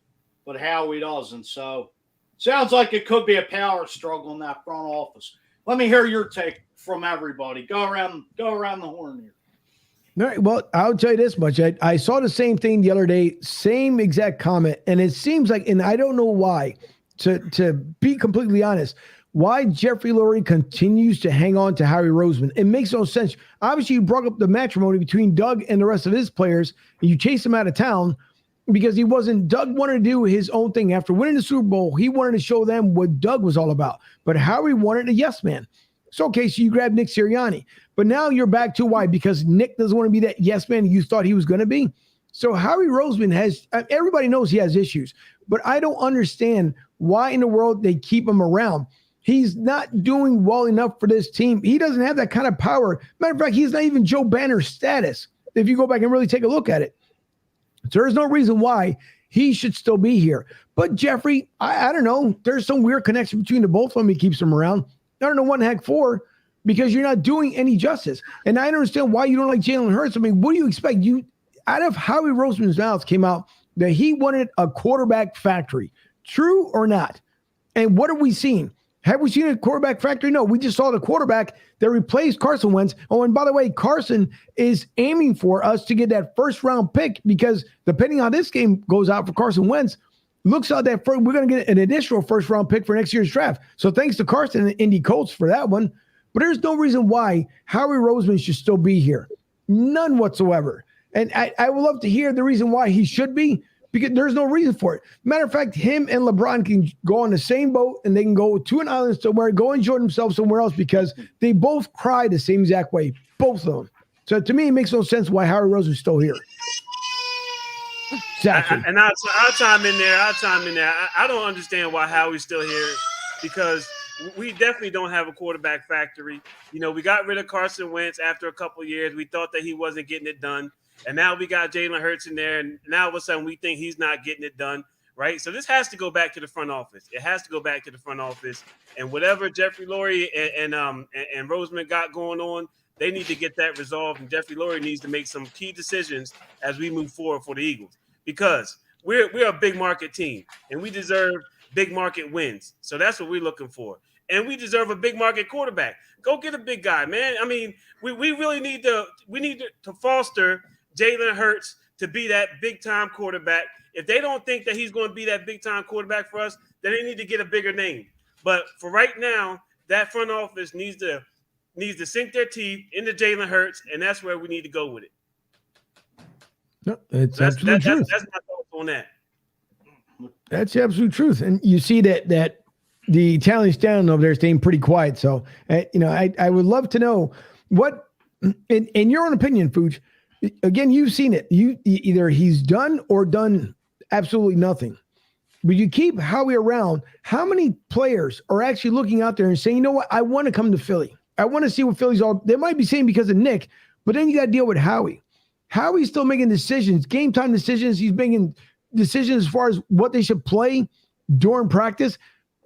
but Howie doesn't. So, sounds like it could be a power struggle in that front office. Let me hear your take from everybody. Go around the horn here. All right. Well, I'll tell you this much. I saw the same thing the other day, same exact comment, and it seems like, and I don't know why, to be completely honest, why Jeffrey Lurie continues to hang on to Harry Roseman. It makes no sense. Obviously, you brought up the matrimony between Doug and the rest of his players, and you chased him out of town because Doug wanted to do his own thing. After winning the Super Bowl, he wanted to show them what Doug was all about. But Harry wanted a yes man. So, okay, so you grabbed Nick Sirianni. But now you're back to why? Because Nick doesn't want to be that yes man you thought he was going to be. So Harry Roseman everybody knows he has issues, but I don't understand why in the world they keep him around. He's not doing well enough for this team. He doesn't have that kind of power. Matter of fact, he's not even Joe Banner's status, if you go back and really take a look at it. So there's no reason why he should still be here. But Jeffrey, I don't know. There's some weird connection between the both of them. He keeps them around. I don't know what the heck for, because you're not doing any justice. And I don't understand why you don't like Jalen Hurts. I mean, what do you expect? Out of Howie Roseman's mouth came out that he wanted a quarterback factory. True or not? And what have we seen? Have we seen a quarterback factory? No, we just saw the quarterback that replaced Carson Wentz. Oh, and by the way, Carson is aiming for us to get that first-round pick, because depending on how this game goes out for Carson Wentz, looks like that we're going to get an additional first-round pick for next year's draft. So thanks to Carson and Indy Colts for that one. But there's no reason why Howie Roseman should still be here. None whatsoever. And I would love to hear the reason why he should be, because there's no reason for it. Matter of fact, him and LeBron can go on the same boat and they can go to an island somewhere, go enjoy themselves somewhere else, because they both cry the same exact way, both of them. So to me, it makes no sense why Harry Roseman's still here. Exactly. And I'll chime in there. I don't understand why Howie's still here, because we definitely don't have a quarterback factory. We got rid of Carson Wentz after a couple of years. We thought that he wasn't getting it done. And now we got Jalen Hurts in there, and now all of a sudden we think he's not getting it done, right? So this has to go back to the front office. It has to go back to the front office. And whatever Jeffrey Lurie and Roseman got going on, they need to get that resolved. And Jeffrey Lurie needs to make some key decisions as we move forward for the Eagles, because we're a big market team, and we deserve big market wins. So that's what we're looking for. And we deserve a big market quarterback. Go get a big guy, man. I mean, we really need to foster Jalen Hurts to be that big-time quarterback. If they don't think that he's going to be that big-time quarterback for us, then they need to get a bigger name. But for right now, that front office needs to sink their teeth into Jalen Hurts, and that's where we need to go with it. No, that's absolute truth. That's my thoughts on that. That's the absolute truth. And you see that the Italian stand over there is staying pretty quiet. So, I would love to know what, in your own opinion, Fuj, again, you've seen it. Either he's done or done absolutely nothing. But you keep Howie around. How many players are actually looking out there and saying, you know what, I want to come to Philly. I want to see what Philly's all. They might be saying because of Nick, but then you got to deal with Howie. Howie's still making decisions, game time decisions. He's making decisions as far as what they should play during practice.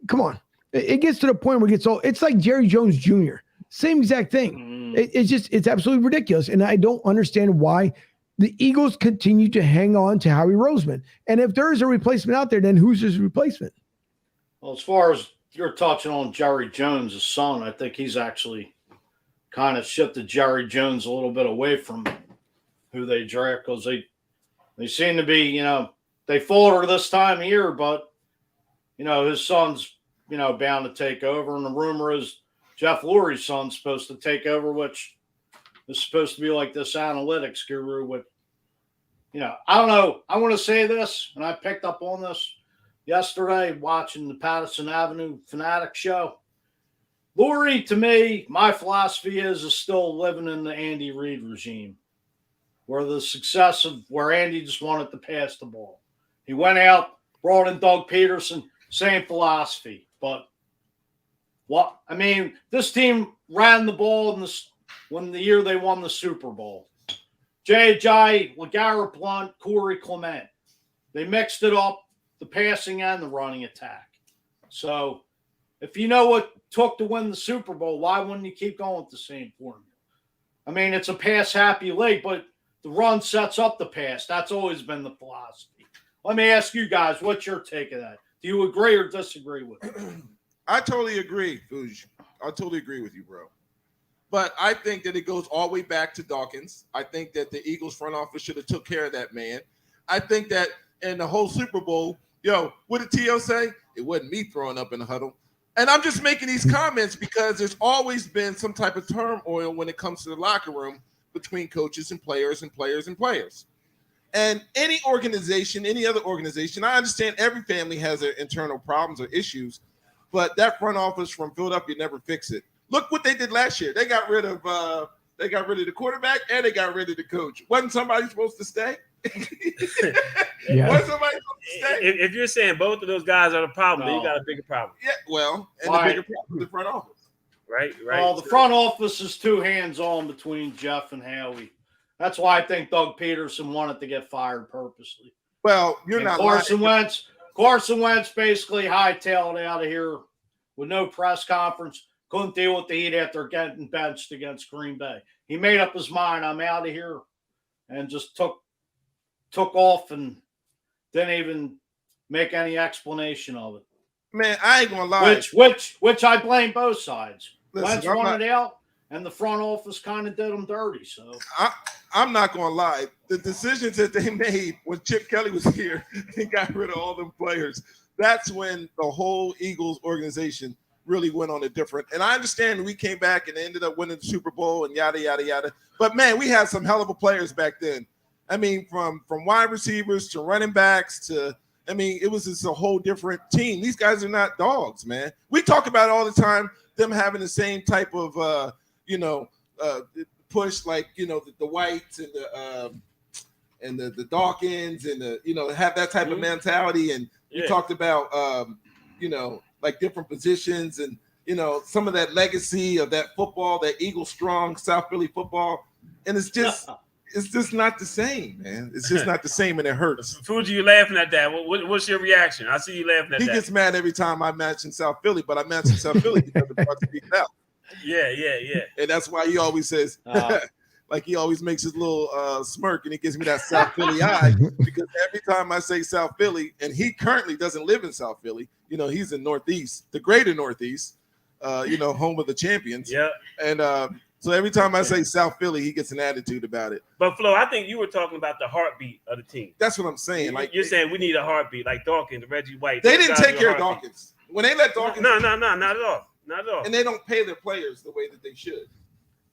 Come on. It gets to the point where it gets all. It's like Jerry Jones Jr. Same exact thing. It's absolutely ridiculous. And I don't understand why the Eagles continue to hang on to Howie Roseman. And if there is a replacement out there, then who's his replacement? Well, as far as you're touching on Jerry Jones' son, I think he's actually kind of shifted Jerry Jones a little bit away from who they draft because they seem to be, they falter this time of year, but, his son's, bound to take over. And the rumor is Jeff Lurie's son's supposed to take over, which is supposed to be like this analytics guru with, I don't know. I want to say this, and I picked up on this yesterday watching the Patterson Avenue Fanatic show. Lurie, to me, my philosophy is still living in the Andy Reid regime, where the success of where Andy just wanted to pass the ball. He went out, brought in Doug Peterson, same philosophy. But this team ran the ball when the year they won the Super Bowl. J.J., LeGarrette Blount, Corey Clement. They mixed it up, the passing and the running attack. So if you know what it took to win the Super Bowl, why wouldn't you keep going with the same formula? It's a pass-happy league, but the run sets up the pass. That's always been the philosophy. Let me ask you guys, what's your take of that? Do you agree or disagree with it? I totally agree, Fuge. I totally agree with you, bro. But I think that it goes all the way back to Dawkins. I think that the Eagles front office should have took care of that man. I think that in the whole Super Bowl, what did T.O. say? It wasn't me throwing up in the huddle. And I'm just making these comments because there's always been some type of turmoil when it comes to the locker room between coaches and players and players and players. And any organization, any other organization, I understand every family has their internal problems or issues, but that front office from Philadelphia never fix it. Look what they did last year. They got rid of the quarterback and they got rid of the coach. Wasn't somebody supposed to stay? Yeah. Wasn't somebody supposed to stay? If you're saying both of those guys are the problem, then you got a bigger problem. Yeah, well, and Why? the bigger problem is the front office. Right. Well, the front office is too hands-on between Jeff and Howie. That's why I think Doug Peterson wanted to get fired purposely. Well, you're And not Carson lying. Carson Wentz basically hightailed out of here with no press conference. Couldn't deal with the heat after getting benched against Green Bay. He made up his mind, I'm out of here, and just took off and didn't even make any explanation of it. Man, I ain't gonna lie. Which I blame both sides. Listen, Wentz wanted out, and the front office kind of did them dirty. So I'm not gonna lie. The decisions that they made when Chip Kelly was here and got rid of all them players, that's when the whole Eagles organization really went on a different. And I understand we came back and ended up winning the Super Bowl and yada yada yada. But man, we had some hell of a players back then. From wide receivers to running backs to it was just a whole different team. These guys are not dogs, man. We talk about it all the time, them having the same type of push, like the Whites and the Dawkins and have that type of mentality. And you talked about like different positions and some of that legacy of that football, that Eagle strong South Philly football, and it's just not the same, man. It's just not the same, and it hurts. Fuji, you laughing at that? What's your reaction? I see you laughing at that. He gets mad every time I mention South Philly, but I mention South Philly because it brought to beat out. Yeah. And that's why he always says, like he always makes his little smirk, and he gives me that South Philly eye because every time I say South Philly, and he currently doesn't live in South Philly, he's in Northeast, the greater Northeast, home of the champions. Yeah. And so every time I say South Philly, he gets an attitude about it. But Flo, I think you were talking about the heartbeat of the team. That's what I'm saying. Like you're saying we need a heartbeat, like Dawkins, Reggie White. They didn't take care of Dawkins. When they let Dawkins, no, not at all. Not at all. And they don't pay their players the way that they should.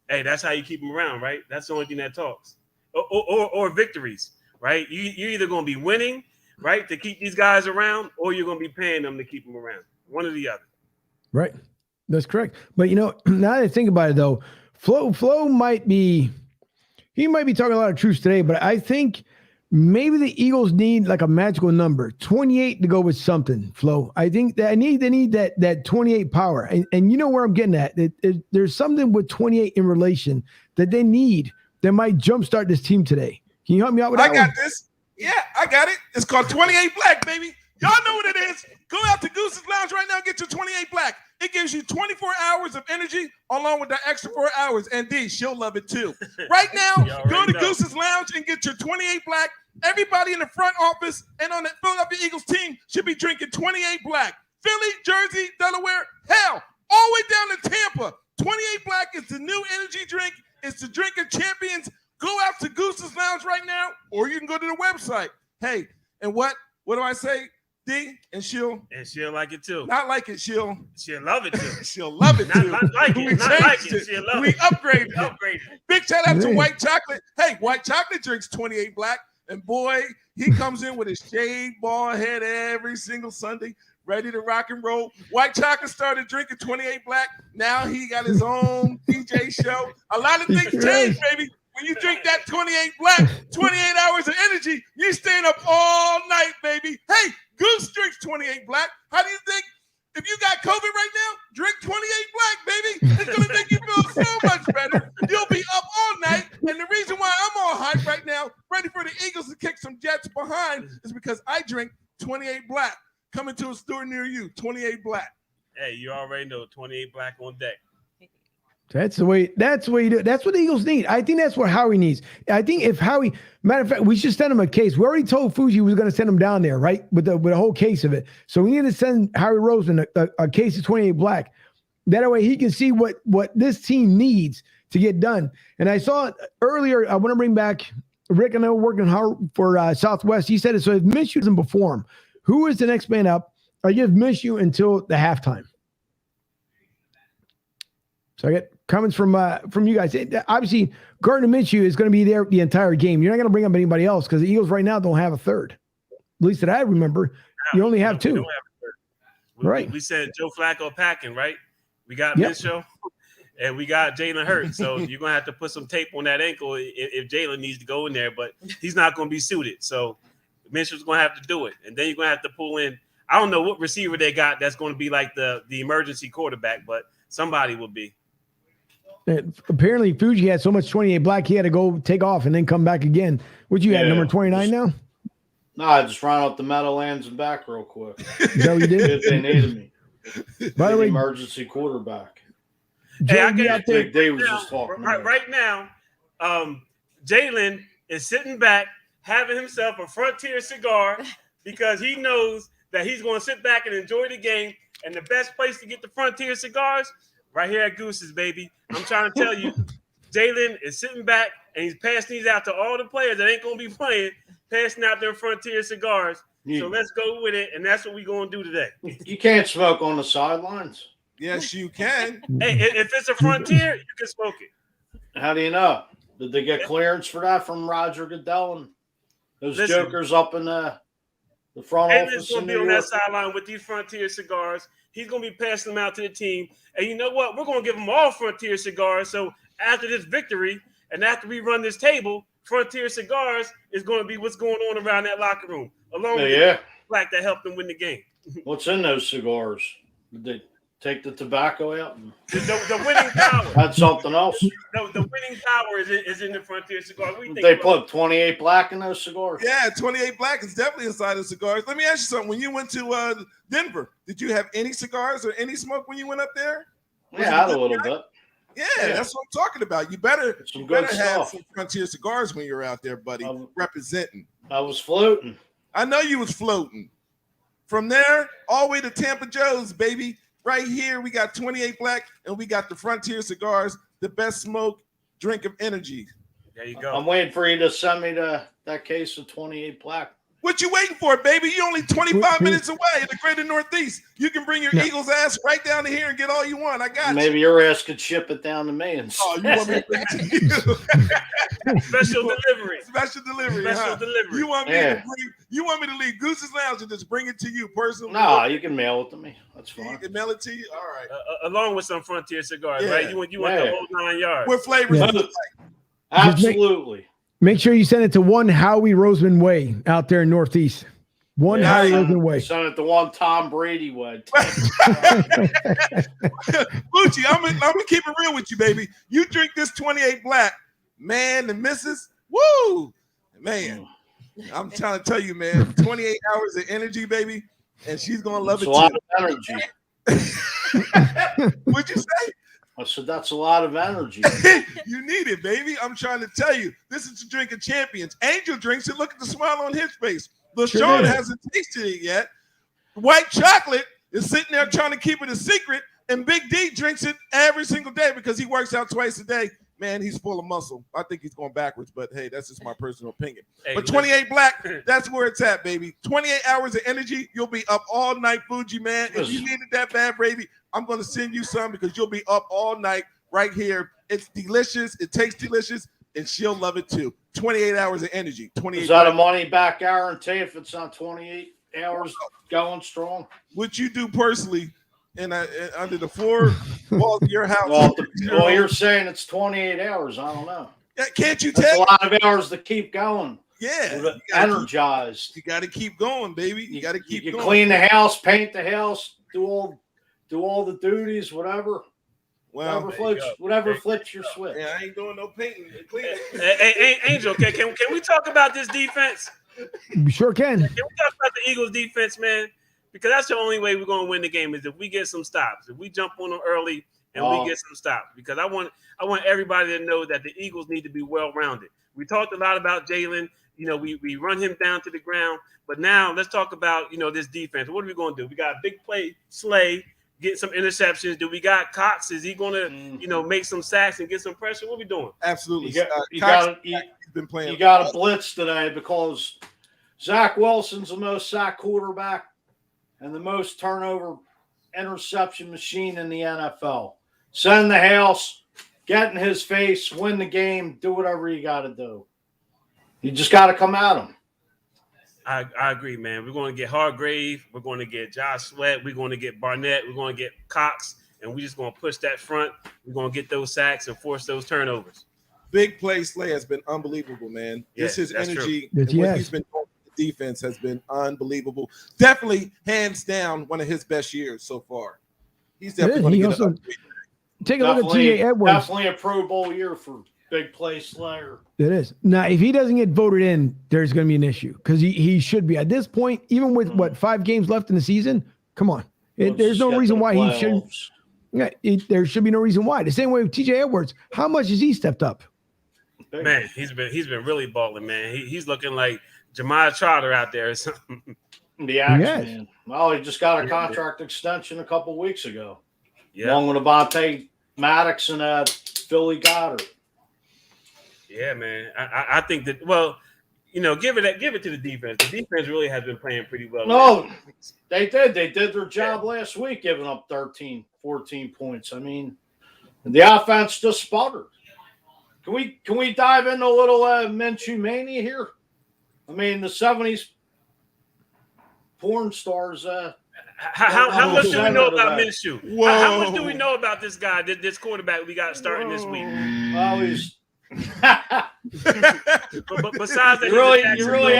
Hey, that's how you keep them around, right? That's the only thing that talks. Or victories, right? You're either going to be winning, right, to keep these guys around, or you're going to be paying them to keep them around. One or the other. Right. That's correct. But now that I think about it, though, Flo might be talking a lot of truth today, but I think maybe the Eagles need like a magical number, 28 to go with something, Flo. I think that they need that 28 power. And you know where I'm getting at. There's something with 28 in relation that they need that might jumpstart this team today. Can you help me out with that? I got this. Yeah, I got it. It's called 28 Black, baby. Y'all know what it is. Go out to Goose's Lounge right now and get your 28 Black. It gives you 24 hours of energy along with the extra 4 hours. And D, she'll love it too. Right now, go to Goose's Lounge and get your 28 Black. Everybody in the front office and on the Philadelphia Eagles team should be drinking 28 Black. Philly, Jersey, Delaware, hell, all the way down to Tampa. 28 Black is the new energy drink. It's the drink of champions. Go out to Goose's Lounge right now, or you can go to the website. Hey, and what do I say? D, and she'll like it too. Not like it, she'll love it too. She'll love it too. Not like it. Not like it. She'll love We upgraded it. Upgraded. Big shout out to White Chocolate. Hey, White Chocolate drinks 28 Black, and boy, he comes in with his shaved bald head every single Sunday, ready to rock and roll. White Chocolate started drinking 28 Black. Now he got his own DJ show. A lot of things change, baby. When you drink that 28 Black, 28 hours of energy, you staying up all night, baby. Hey, Goose drinks 28 Black. How do you think if you got COVID right now, drink 28 Black, baby? It's going to make you feel so much better. You'll be up all night. And the reason why I'm all hyped right now, ready for the Eagles to kick some Jets behind, is because I drink 28 Black. Coming to a store near you, 28 Black. Hey, you already know 28 Black on deck. That's the way you do it. That's what the Eagles need. I think that's what Howie needs. I think if Howie, matter of fact, we should send him a case. We already told Fuji we was going to send him down there, right? With a whole case of it. So we need to send Howie Roseman a case of 28 Black. That way he can see what this team needs to get done. And I saw earlier, I want to bring back Rick and I were working hard for Southwest. He said it. So if Minshew doesn't perform, who is the next man up? I give Minshew until the halftime. So I get comments from you guys. Obviously, Gardner Minshew is going to be there the entire game. You're not going to bring up anybody else because the Eagles right now don't have a third. At least that I remember. You only have two. Right. We said Joe Flacco packing, right? We got Minshew and we got Jalen Hurts. So you're going to have to put some tape on that ankle if Jalen needs to go in there, but he's not going to be suited. So Minshew's going to have to do it. And then you're going to have to pull in, I don't know what receiver they got that's going to be like the emergency quarterback, but somebody will be. Apparently, Fuji had so much 28 Black, he had to go take off and then come back again. What you had, number 29 now? No, I just ran up the Meadowlands and back real quick. Is that what you did? If they needed me. By the way, emergency quarterback. Hey, I get Big Dave was just talking. Right now, Jalen is sitting back, having himself a Frontier cigar because he knows that he's going to sit back and enjoy the game. And the best place to get the Frontier cigars, right here at Goose's, baby. I'm trying to tell you, Jalen is sitting back and he's passing these out to all the players that ain't going to be playing, passing out their Frontier cigars. So let's go with it, and that's what we're going to do today. You can't smoke on the sidelines. Yes, you can. Hey, if it's a Frontier, you can smoke it. How do you know? Did they get clearance for that from Roger Goodell and those jokers up in the front office? Jalen's going to be on that sideline with these Frontier cigars. He's going to be passing them out to the team. And you know what? We're going to give them all Frontier cigars. So after this victory and after we run this table, Frontier cigars is going to be what's going on around that locker room, along with the Black that helped them win the game. What's in those cigars? Did they take the tobacco out? The winning power. That's something else. The winning power is in the Frontier cigar. They put 28 Black in those cigars. Yeah, 28 Black is definitely inside the cigars. Let me ask you something. When you went to Denver, did you have any cigars or any smoke when you went up there? Yeah, I had a little bit. Yeah, that's what I'm talking about. You better have some Frontier cigars when you're out there, buddy, representing. I was floating. I know you was floating. From there, all the way to Tampa Joe's, baby. Right here, we got 28 Black, and we got the Frontier cigars, the best smoke, drink of energy. There you go. I'm waiting for you to send me that case of 28 Black. What you waiting for, baby? You only 25 minutes away in the greater Northeast. You can bring your Eagles ass right down to here and get all you want. I got Maybe your ass could ship it down to me. And you want me to bring it to you? Special delivery. Special delivery. Special delivery. You want me to leave Goose's Lounge and just bring it to you personally? No, you can mail it to me. That's fine. You can mail it to you? All right. Along with some Frontier cigars, right? You want the whole 9 yards. What flavors? Absolutely. Make sure you send it to one Howie Roseman Way out there in Northeast. One Howie Roseman Way. Send it to one Tom Brady way. Gucci, I'm gonna keep it real with you, baby. You drink this 28 black, man, the missus, woo, man. I'm trying to tell you, man, 28 hours of energy, baby, and she's gonna love It's it a lot too. of energy. What'd you say? I said that's a lot of energy. You need it, baby. I'm trying to tell you. This is the drink of champions. Angel drinks it. Look at the smile on his face. LaShawn hasn't tasted it yet. White chocolate is sitting there trying to keep it a secret, and Big D drinks it every single day because he works out twice a day. Man, he's full of muscle. I think he's going backwards, but hey, that's just my personal opinion. Hey, but 28 black, that's where it's at, baby. 28 hours of energy. You'll be up all night, Fuji, man. If you needed that bad, baby, I'm going to send you some because you'll be up all night right here. It's delicious. It tastes delicious, and she'll love it too. 28 hours of energy. 28. Is that a money back guarantee if it's on 28 hours going strong? What you do personally under the four walls of your house? Well, you're saying it's 28 hours. I don't know. Can't you That's tell? a lot of hours to keep going. Yeah, energized. You got to keep going, baby. You got to keep you going. Clean the house, paint the house, do all the duties, whatever. Well, whatever flips your switch. Yeah, I ain't doing no painting. Cleaning. Hey, Angel, can we talk about this defense? We sure can. Can we talk about the Eagles defense, man? Because that's the only way we're going to win the game is if we get some stops. If we jump on them early and we get some stops. Because I want everybody to know that the Eagles need to be well-rounded. We talked a lot about Jalen. You know, we run him down to the ground. But now let's talk about, this defense. What are we going to do? We got a big play, Slay, get some interceptions. Do we got Cox? Is he going to, make some sacks and get some pressure? What are we doing? Absolutely. You got a blitz today because Zach Wilson's the most sack quarterback and the most turnover interception machine in the NFL. Send the house, get in his face, win the game, do whatever you got to do. You just got to come at him. I agree, man. We're going to get Hargrave. We're going to get Josh Sweat. We're going to get Barnett. We're going to get Cox. And we're just going to push that front. We're going to get those sacks and force those turnovers. Big play Slay has been unbelievable, man. Yes, his energy and what he's been doing with the defense has been unbelievable. Definitely, hands down, one of his best years so far. He's definitely going to get take a look at T.J. Edwards. Definitely a Pro Bowl year for big play Slayer. It is. Now, if he doesn't get voted in, there's going to be an issue because he should be. At this point, even with 5 games left in the season, come on. There's no reason why he shouldn't. Yeah, there should be no reason why. The same way with T.J. Edwards. How much has he stepped up? Man, he's been really balling, man. He's looking like Jemiah Trotter out there or something. The action, man. Well, he just got a contract extension a couple weeks ago. Yeah. Along with Avonte Maddox and Philly Goddard. Yeah, man. I think that, give it to the defense. The defense really has been playing pretty well. No, they did. They did their job last week, giving up 13, 14 points. I mean, the offense just sputtered. Can we dive into a little Minshew mania here? I mean, the 70s porn stars. How much do we know about Minshew? How much do we know about this guy, this quarterback we got starting this week? Well, he's. but besides that, you really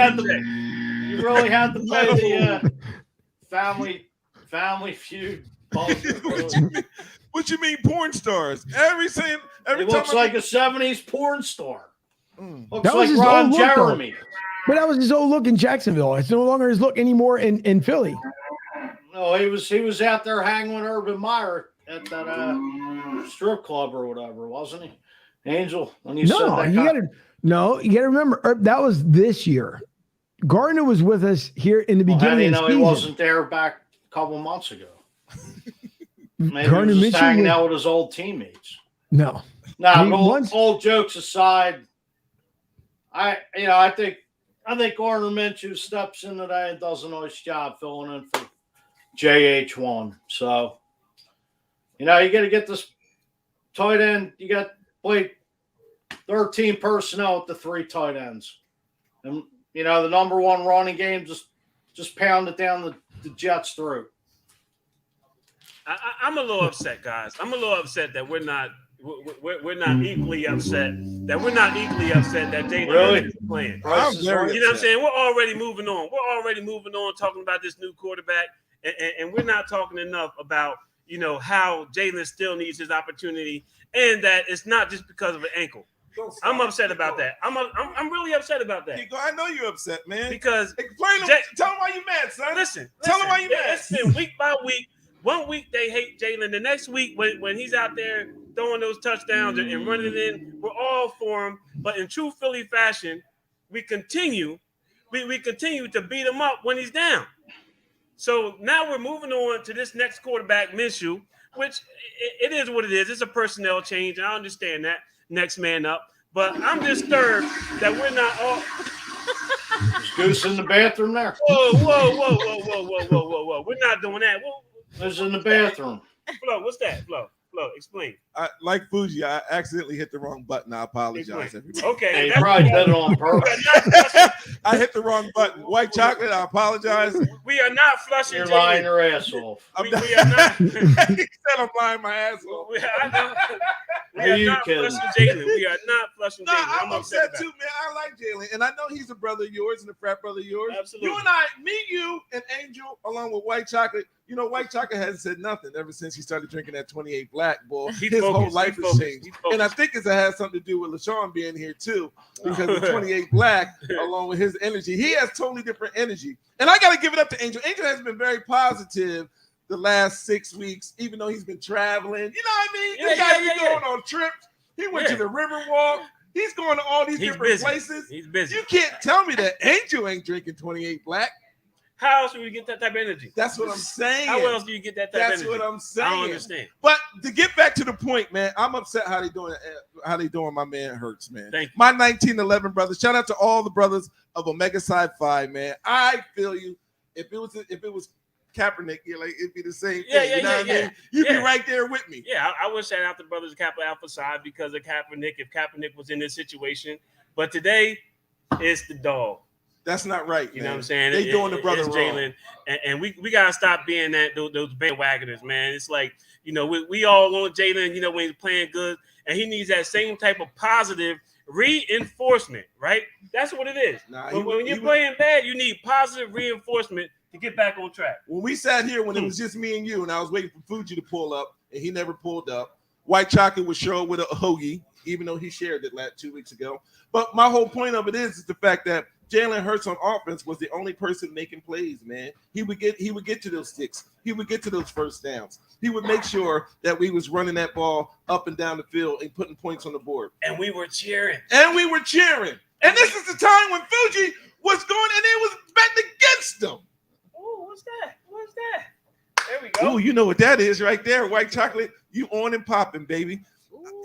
had to play the family feud. What you mean porn stars? Every it looks like a 70s porn star. Looks that was like his Ron old look, Jeremy. But that was his old look in Jacksonville. It's no longer his look anymore in Philly. No, he was out there hanging with Urban Meyer at that strip club or whatever, wasn't he? Angel, when you said that. You gotta remember that was this year. Gardner was with us here in the beginning. How do you of know the he season. wasn't there back a couple months ago? Maybe Gardner he was just Minshew hanging out with his old teammates. No. Old jokes aside, I think Gardner Minshew steps in today and does a nice job filling in for JH1. So, you got to get this tight end. You got played 13 personnel with the 3 tight ends. And, the number one running game, just pound it down the Jets' throat. I'm a little upset, guys. I'm a little upset that we're not we're not equally upset that Jalen Really? is playing. Price is right. You know what I'm saying? We're already moving on. Talking about this new quarterback, and we're not talking enough about how Jalen still needs his opportunity, and that it's not just because of an ankle. I'm upset about that. I'm really upset about that. I know you're upset, man. Because tell them why you mad, son. Tell them why you mad. It's been week by week. 1 week they hate Jalen. The next week when he's out there throwing those touchdowns and running it in, we're all for him. But in true Philly fashion, we continue to beat him up when he's down. So now we're moving on to this next quarterback, Minshew, which it is what it is. It's a personnel change, and I understand that. Next man up. But I'm disturbed that we're not all. Is Goose in the bathroom there? Whoa. We're not doing that. Who's in the bathroom? Flo, what's that? Flo, explain. Like Fuji, I accidentally hit the wrong button. I apologize, everybody. Okay. Hey, you probably did it on purpose. I hit the wrong button. White chocolate, I apologize. We are not flushing. You're lying your ass off. We are not. He said I'm lying my ass off. We are not flushing Jalen. We are not flushing Jalen. I'm upset too, man. I like Jalen, and I know he's a brother of yours and a frat brother of yours. Absolutely. You and I, you, and Angel, along with White Chocolate. White Chocolate hasn't said nothing ever since he started drinking that 28 Black Bull. His whole life has changed. And I think it has something to do with LaShawn being here too, because of 28 Black, along with his energy. He has totally different energy. And I got to give it up to Angel. Angel has been very positive the last 6 weeks, even though he's been traveling. You know what I mean? This guy's been going on trips. He went to the Riverwalk. He's going to all these different places. He's busy. You can't tell me that Angel ain't drinking 28 Black. How else do we get that type of energy? That's what I'm saying. How else do you get that type of energy? That's what I'm saying. I don't understand. But to get back to the point, man, I'm upset how they doing my man Hurts, man. Thank you. My 1911 brothers. Shout out to all the brothers of Omega Psi Phi, man. I feel you. If it was Kaepernick, it'd be the same thing. You know what I mean? You'd be right there with me. Yeah, I would shout out the brothers of Kappa Alpha Psi because of Kaepernick, if Kaepernick was in this situation. But today, it's the dog. That's not right. You know what I'm saying? They doing the brother wrong. Jalen, and we gotta stop being those bandwagoners, man. It's like we all want Jalen. When he's playing good, and he needs that same type of positive reinforcement, right? That's what it is. When you're playing bad, you need positive reinforcement to get back on track. When we sat here, when it was just me and you, and I was waiting for Fuji to pull up, and he never pulled up, White Chocolate would show up with a hoagie, even though he shared it 2 weeks ago. But my whole point of it is the fact that Jalen Hurts on offense was the only person making plays, man. He would get to those sticks. He would get to those first downs. He would make sure that we was running that ball up and down the field and putting points on the board. And we were cheering. And this is the time when Fuji was going and it was betting against him. Oh, what's that? There we go. Oh, you know what that is right there, White Chocolate. You on and popping, baby.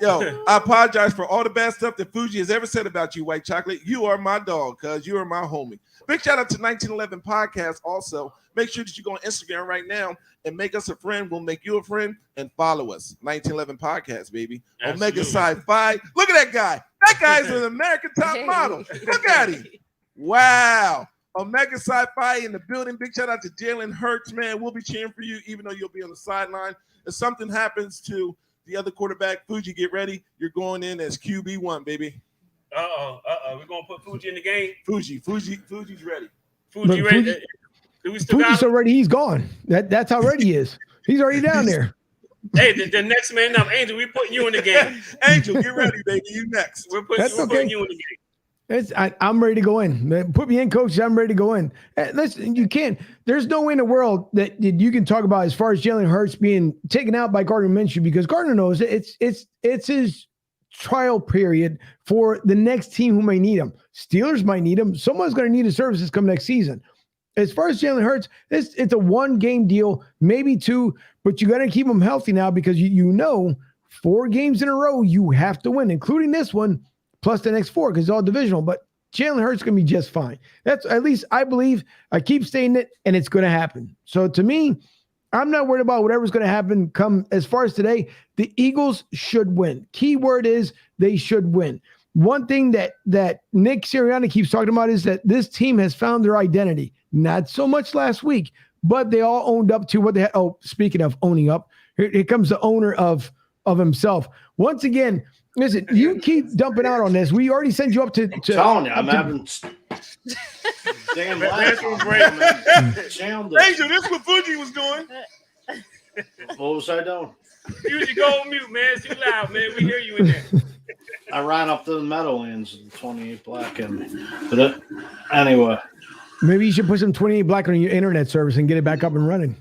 Yo, I apologize for all the bad stuff that Fuji has ever said about you, White Chocolate. You are my dog, cuz you are my homie. Big shout out to 1911 Podcast also. Make sure that you go on Instagram right now and make us a friend. We'll make you a friend and follow us. 1911 Podcast, baby. Absolutely. Omega Psi Phi. Look at that guy. That guy's an American top model. Look at him. Wow. Omega Psi Phi in the building. Big shout out to Jalen Hurts, man. We'll be cheering for you, even though you'll be on the sideline. If something happens to the other quarterback, Fuji, get ready. You're going in as QB1, baby. We're gonna put Fuji in the game. Fuji's ready. Fuji ready? Fuji's already. He's gone. That's how ready he is. He's already down there. Hey, the next man up, Angel. We putting you in the game. Angel, get ready, baby. You next. We're putting you in the game. I'm ready to go in. Put me in, coach. I'm ready to go in. Listen, you can't. There's no way in the world that you can talk about as far as Jalen Hurts being taken out by Gardner Minshew, because Gardner knows it's his trial period for the next team who may need him. Steelers might need him. Someone's going to need his services come next season. As far as Jalen Hurts, it's a 1-game deal, maybe 2, but you got to keep him healthy now, because you know 4 games in a row you have to win, including this one, plus the next 4, because it's all divisional. But Jalen Hurts is going to be just fine. That's at least I believe. I keep saying it, and it's going to happen. So to me, I'm not worried about whatever's going to happen come as far as today. The Eagles should win. Key word is they should win. One thing that Nick Sirianni keeps talking about is that this team has found their identity. Not so much last week, but they all owned up to what they had. Oh, speaking of owning up, here comes the owner of himself. once again, listen, you keep dumping out on this. We already sent you up to. I'm telling you, I'm having damn Bathroom break. Angel, this is what Fuji was doing. What was I doing? You go on mute, man. It's too loud, man. We hear you in there. I ran up to the Meadowlands with the 28 black in me. But anyway. Maybe you should put some 28 black on your internet service and get it back up and running.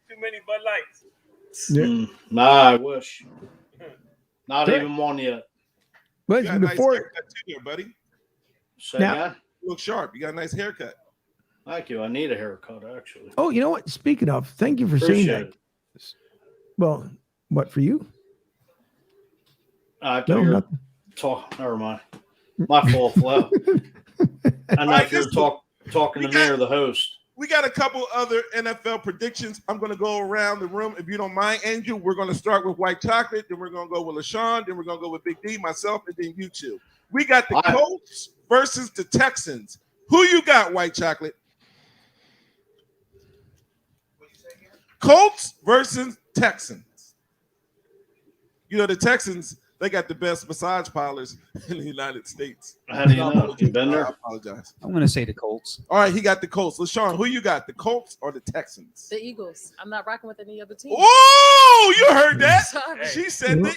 Too many Bud Lights. Yeah. Nah, I wish. Not even one yet. But You got a before nice haircut too, there, buddy. Say Now- again? You look sharp. You got a nice haircut. Thank you. I need a haircut, actually. oh, you know what? Speaking of, thank you for saying Appreciate that. it. Well, what for you? I thought No, you were nothing. Never mind. My fault, Flo. I know if you're talking to me or the host. We got a couple other NFL predictions. I'm going to go around the room. If you don't mind, Angel, we're going to start with White Chocolate. Then we're going to go with LaShawn. Then we're going to go with Big D, myself, and then you two. We got the Colts versus the Texans. Who you got, White Chocolate? Colts versus Texans. You know, the Texans, they got the best massage parlors in the United States. How do you know? You been I there? apologize. I'm going to say the Colts. All right, he got the Colts. LaShawn, who you got, the Colts or the Texans? The Eagles. I'm not rocking with any other team. Oh, you heard that? Sorry. She said the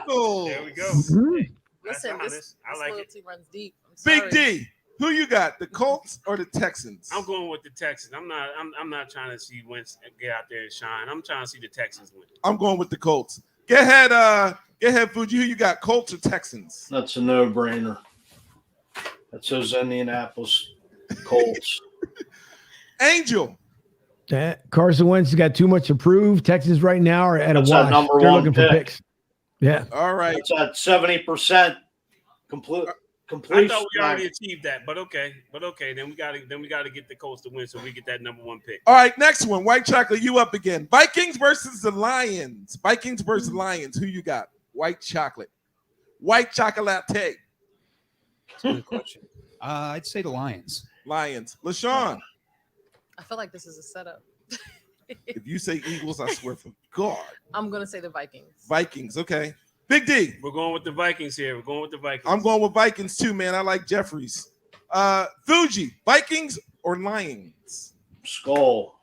Eagles. There we go. Listen, honest. this I like it. loyalty runs deep. I'm sorry. Big D, who you got, the Colts or the Texans? I'm going with the Texans. I'm not trying to see Wentz get out there and shine. I'm trying to see the Texans win. I'm going with the Colts. Go ahead, Fuji. Who you got, Colts or Texans? That's a no-brainer. That's those Indianapolis Colts. Angel. Carson Wentz has got too much to prove. Texans right now are at That's a our wash. number They're one looking for pick. picks. Yeah. All right. It's at 70% complete. I Completion. thought we already achieved that, but okay. Then we gotta get the Colts to win, so we get that number one pick. All right, next one. White Chocolate, you up again. Vikings versus the Lions. Vikings versus Lions. Who you got? White Chocolate. White Chocolate. That's a good question. I'd say the Lions. Lions. LaShawn. I feel like this is a setup. If you say Eagles, I swear for God. I'm gonna say the Vikings. Vikings. Okay. Big D. We're going with the Vikings here. We're going with the Vikings. I'm going with Vikings too, man. I like Jeffries. Fuji. Vikings or Lions? Skull.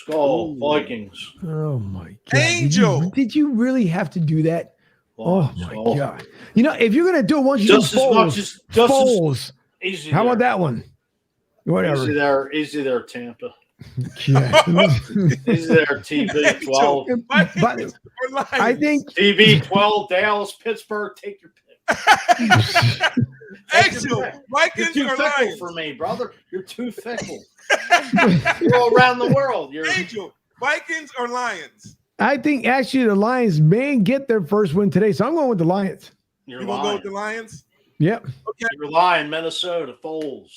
Vikings. Oh my God. Angel. Did you really have to do that? Oh my Skull. God. You know, if you're gonna do it once, you Just do as much as just Foles. as easy. How about there. that one? Whatever. Easy there, Tampa. Yeah. Easy there, TB 12. Vikings or Lions? I think TB 12, Dallas, Pittsburgh. Take your pick. Angel. You're Vikings too or fickle Lions? for me, brother. You're too fickle. You're all around the world. You're Angel. Vikings or Lions? I think actually the Lions may get their first win today, so I'm going with the Lions. you're You gonna go lying. with the Lions? Yep. You're lying. Minnesota, Foles.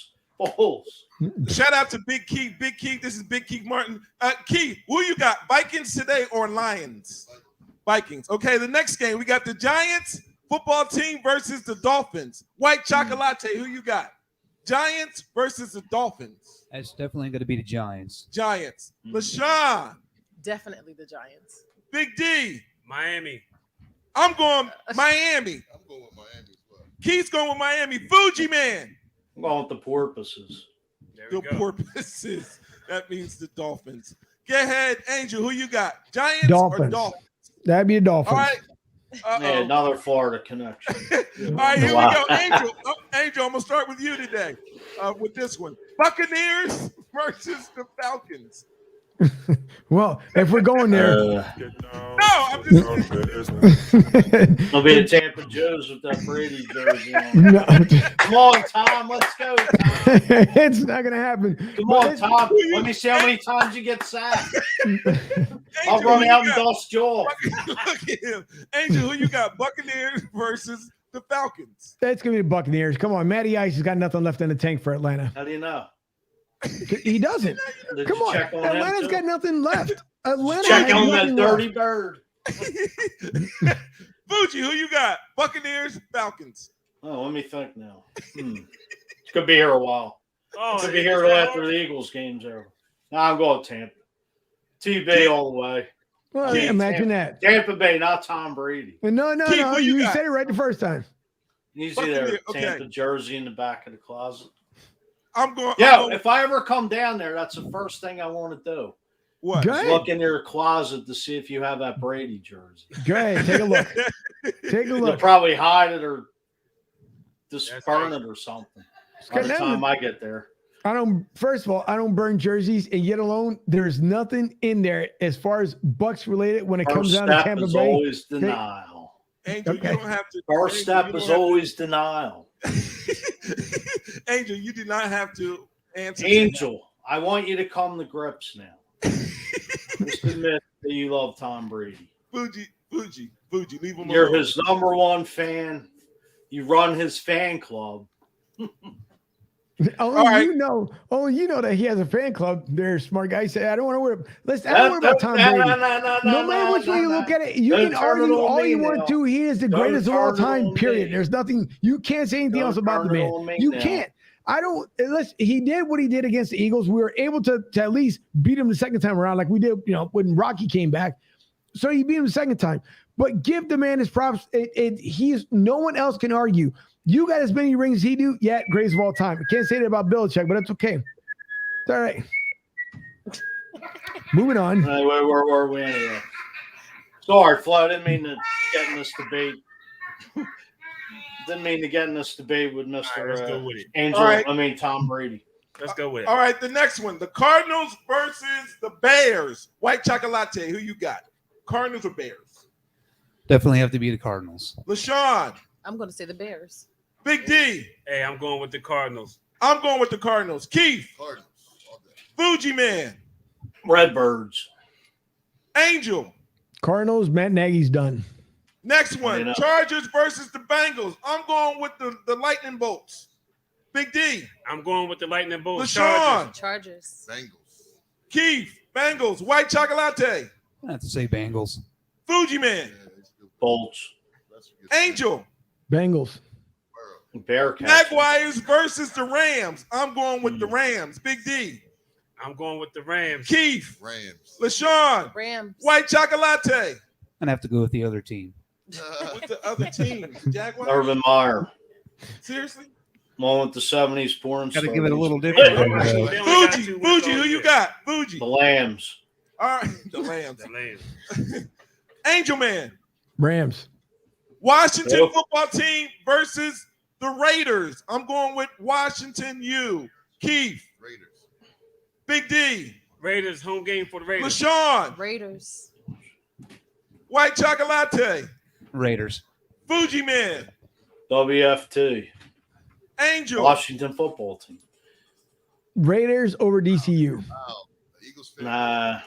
Shout out to Big Keith. Big Keith. This is Big Keith Martin. Keith, who you got? Vikings today or Lions? Vikings. Okay, the next game, we got the Giants football team versus the Dolphins. White Chocolate, who you got? Giants versus the Dolphins. That's definitely going to be the Giants. Giants. LaShawn. Definitely the Giants. Big D. Miami. I'm going Miami. I'm going with Miami as well. Keith's going with Miami. Fuji man. I'm going with the porpoises. There we The go. porpoises. That means the Dolphins. Go ahead, Angel. Who you got? Giants or Dolphins. Dolphins? That'd be a Dolphins. All right. Yeah, another Florida connection. All right, here we go. Angel, Angel, I'm going to start with you today with this one. Buccaneers versus the Falcons. Well, if we're going there, No, I'm just I'll be the Tampa Joes with that Brady jersey on. no, Come on, Tom. Let's go. Tom. it's not gonna happen. Come on, Tom. Let me see how many times you get sacked. I'll Angel, run who out you and got? dust jaw. Look at him. Angel, who you got? Buccaneers versus the Falcons. That's gonna be the Buccaneers. Come on, Matty Ice has got nothing left in the tank for Atlanta. How do you know? He doesn't. Did Come you on, check on Atlanta's him got nothing left. Atlanta Check has on that nothing dirty left. bird. Fuji, who you got? Buccaneers, Falcons. Oh, let me think now. It's gonna be here a while. Oh, Could be here till after the Eagles game's over. No, I'm going Tampa. TB all the way. Well, Gee, imagine that. Tampa Bay, not Tom Brady. No. Keith, who you You got? said it right the first time. You see their Buccaneer, okay. Tampa jersey in the back of the closet. I'm going. Yeah, I'm going, if I ever come down there, that's the first thing I want to do. what? Go Is ahead. look in your closet to see if you have that Brady jersey. Go ahead. Take a look. Take a You'll look. probably hide it or just That's burn nice. it or something. It's By the got time nothing- I get there. First of all, I don't burn jerseys, and yet alone, there's nothing in there as far as Bucks related when it comes First down to step Tampa is Bay. always denial. Angel, Okay. you don't have to. First Angel, step you is don't have always denial. to- Angel, you do not have to answer. to Angel, I want you to come to grips now. Just admit that you love Tom Brady. Fuji, leave him You're alone. his number one fan. You run his fan club. Only you know that he has a fan club. There's smart guys say, I don't want to worry. Listen, I don't worry about Tom Brady. No matter which way you look at it, you Don't can turn it argue on all me you now. want to. He is the Don't greatest of all turn it time, on period. me. There's nothing, you can't say anything Don't else about the turn it man. on me You now. can't. I don't, unless he did what he did against the Eagles. We were able to at least beat him the second time around, like we did, when Rocky came back. So you beat him the second time. But give the man his props. He's no one else can argue. You got as many rings as he do, yeah, greatest of all time. I can't say that about Belichick, but that's okay. It's all right. Moving on. Anyway, where were we anyway? Sorry, Flo. I didn't mean to get in this debate. Didn't mean to get in this debate with Mr. All right, let's go with it. Angel. All right. Tom Brady. Let's go with it. All right, the next one: the Cardinals versus the Bears. White chocolate. Who you got? Cardinals or Bears? Definitely have to be the Cardinals. LaShawn, I'm going to say the Bears. Big D. Hey, I'm going with the Cardinals. I'm going with the Cardinals. Keith, Cardinals. All day. Fuji Man, Redbirds. Angel. Cardinals, Matt Nagy's done. Next one: You know. Chargers versus the Bengals. I'm going with the Lightning Bolts. Big D. I'm going with the Lightning Bolts. LaShawn, Chargers. Bengals. Keith, Bengals, white chocolate. I have to say Bengals. Fuji Man, Bolts. Angel. Bengals. Bearcats. Jaguars versus the Rams. I'm going with the Rams. Big D. I'm going with the Rams. Keith, Rams. LaShawn, Rams. white chocolate. I'd have to go with the other team. What's the other team? Jaguars? Urban Meyer. Seriously? One with the 70s porn Got to stars. give it a little different. They only got Fuji, 2 wins Fuji, all who you year. got? Fuji. The Lambs. All right, the Lambs. The Lambs. Angel Man, Rams. Washington Yep. football team versus the Raiders. I'm going with Washington U. Keith, Raiders. Big D, Raiders, home game for the Raiders. LaShawn, Raiders. white chocolate. Raiders. Fuji Man, WFT. Angel, Washington football team. Raiders over DCU. Wow. The Eagles fan. Nah.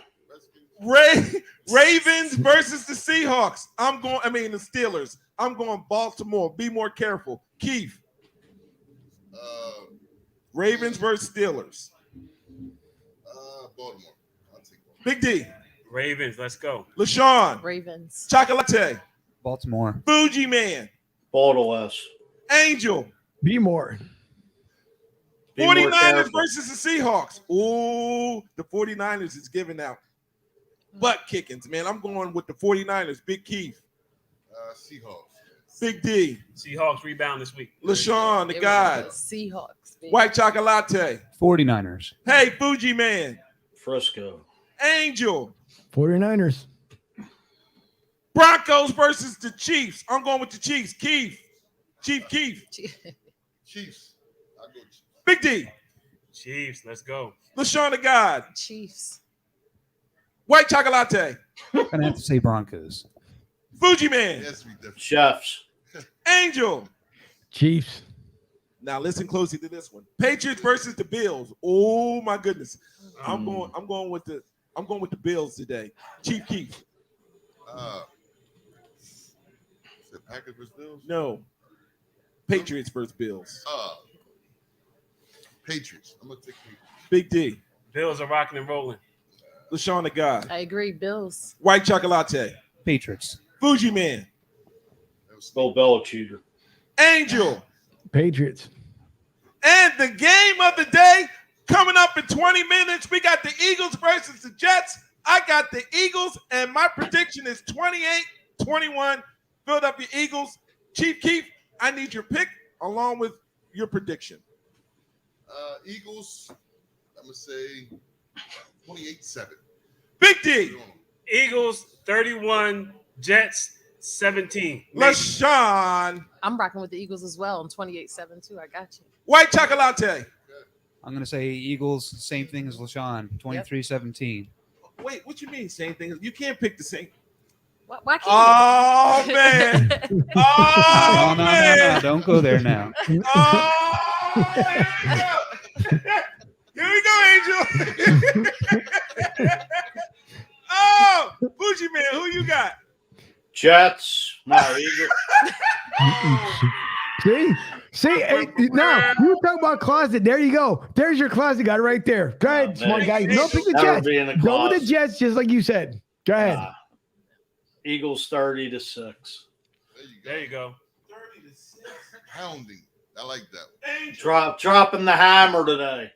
Ravens versus the Seahawks. The Steelers. I'm going Baltimore. Be more careful. Keith, Ravens versus Steelers. Baltimore. I'll take Baltimore. Big D, Ravens, let's go. LaShawn, Ravens. chocolate. Baltimore. Fuji Man, Baltimore. Angel, Be more. Be more 49ers careful. versus the Seahawks. Ooh, the 49ers is giving out butt kickings, man. I'm going with the 49ers. Big Keith, Seahawks. Big D, Seahawks rebound this week. LaShawn, the It guy, was Seahawks. baby. white chocolate. 49ers. Hey, Fuji Man, Frisco. Angel, 49ers. Broncos versus the Chiefs. I'm going with the Chiefs. Keith, Chief Keith, Chiefs. I'll go Chiefs. Big D, Chiefs, let's go. LaShawn, the God, Chiefs. white chocolate. Gonna have to say Broncos. Fuji Man, It has to be different. Chefs. Angel. Chiefs. Now listen closely to this one. Patriots versus the Bills. Oh my goodness. I'm going with the Bills today. Chief Keith. Is it Packers versus Bills? No. Patriots versus Bills. Patriots. I'm gonna take Patriots. Big D. Bills are rocking and rolling. LaShawn, the guy. I agree. Bills. White chocolate. Patriots. Fuji Man. Bill Belichick. Angel. Patriots. And the game of the day coming up in 20 minutes. We got the Eagles versus the Jets. I got the Eagles, and my prediction is 28-21. Philadelphia Eagles. Chief Keef, I need your pick along with your prediction. Eagles, I'm going to say 28-7. Big D. Eagles 31, Jets 17. LaShawn. I'm rocking with the Eagles as well. I'm 28-7 too. I got you. White Chocolate. I'm going to say Eagles, same thing as LaShawn, 23-17. Wait, what you mean same thing? You can't pick the same. Why can't Oh, man. Oh, No, don't go there now. Oh, yeah. Here we go, Angel. Oh, Bougie Man, who you got? Jets. No, Eagles. See, now you talk about closet. There you go. There's your closet guy right there. Go ahead, smart guy. No, pick the Jets. Go with the Jets, just like you said. Go ahead. Eagles 30-6. There you go. 30-6. Pounding. I like that. Dropping the hammer today.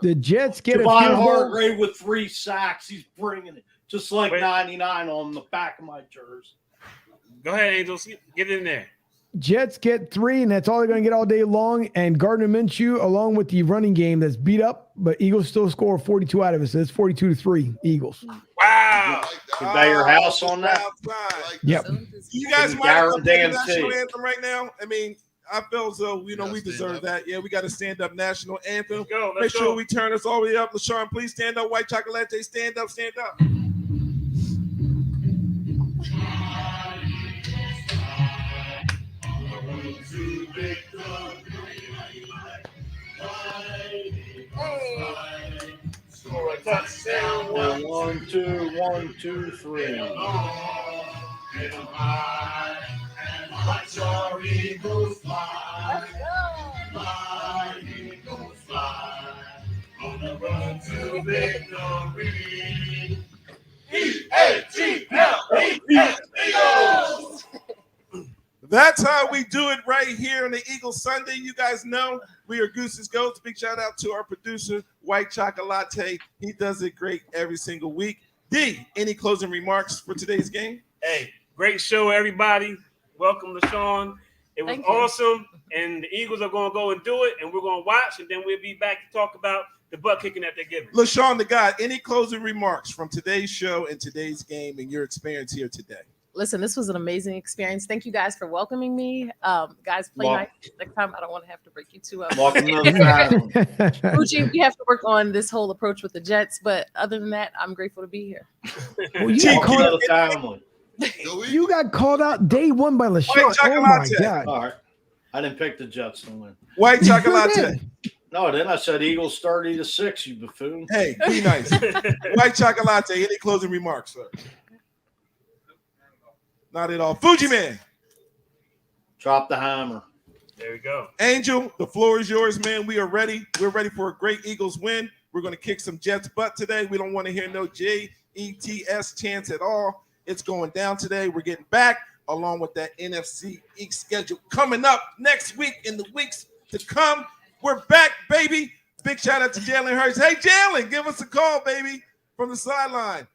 The Jets get Javon a field goal. Hargrave with 3 sacks. He's bringing it. Just like 99 on the back of my jersey. Go ahead, Angels. Get in there. Jets get 3, and that's all they're going to get all day long. And Gardner Minshew, along with the running game that's beat up, but Eagles still score 42 out of it. So it's 42-3. Eagles. Wow. You bet your house on that? Yep. You guys might have to play the national anthem right now. I mean, I feel as though, we deserve that. Yeah, we got to stand up national anthem. Make sure we turn us all the way up. LaShawn, please stand up. White Chocolate, stand up, stand up. Score a touchdown. 1, 2, 1, 2, 3. Watch your Eagles fly. Fly, Eagles fly. On the road to victory. E-A-G-L-E-S, Eagles! That's how we do it right here on the Eagles Sunday. You guys know we are Goose's Goats. Big shout out to our producer, White Chocolate. He does it great every single week. D, any closing remarks for today's game? Hey, great show, everybody. Welcome, LaShawn. It was awesome, and the Eagles are going to go and do it, and we're going to watch, and then we'll be back to talk about the butt kicking that they're giving. LaShawn the God, any closing remarks from today's show and today's game and your experience here today? Listen, this was an amazing experience. Thank you guys for welcoming me. Guys, play nice next time. I don't want to have to break you two up. Welcome to the family. Uchi, we have to work on this whole approach with the Jets, but other than that, I'm grateful to be here. Well, you got called out day one by LaShawn. Oh my God. All right. I didn't pick the Jets to win. White Chocolate. No, then I said Eagles 30-6, you buffoon. Hey, be nice. White Chocolate, any closing remarks, sir? Not at all. Fuji Man. Drop the hammer. There we go. Angel, the floor is yours, man. We are ready. We're ready for a great Eagles win. We're going to kick some Jets butt today. We don't want to hear no Jets chance at all. It's going down today. We're getting back along with that NFC East schedule coming up next week in the weeks to come. We're back, baby. Big shout out to Jalen Hurts. Hey, Jalen, give us a call, baby, from the sideline.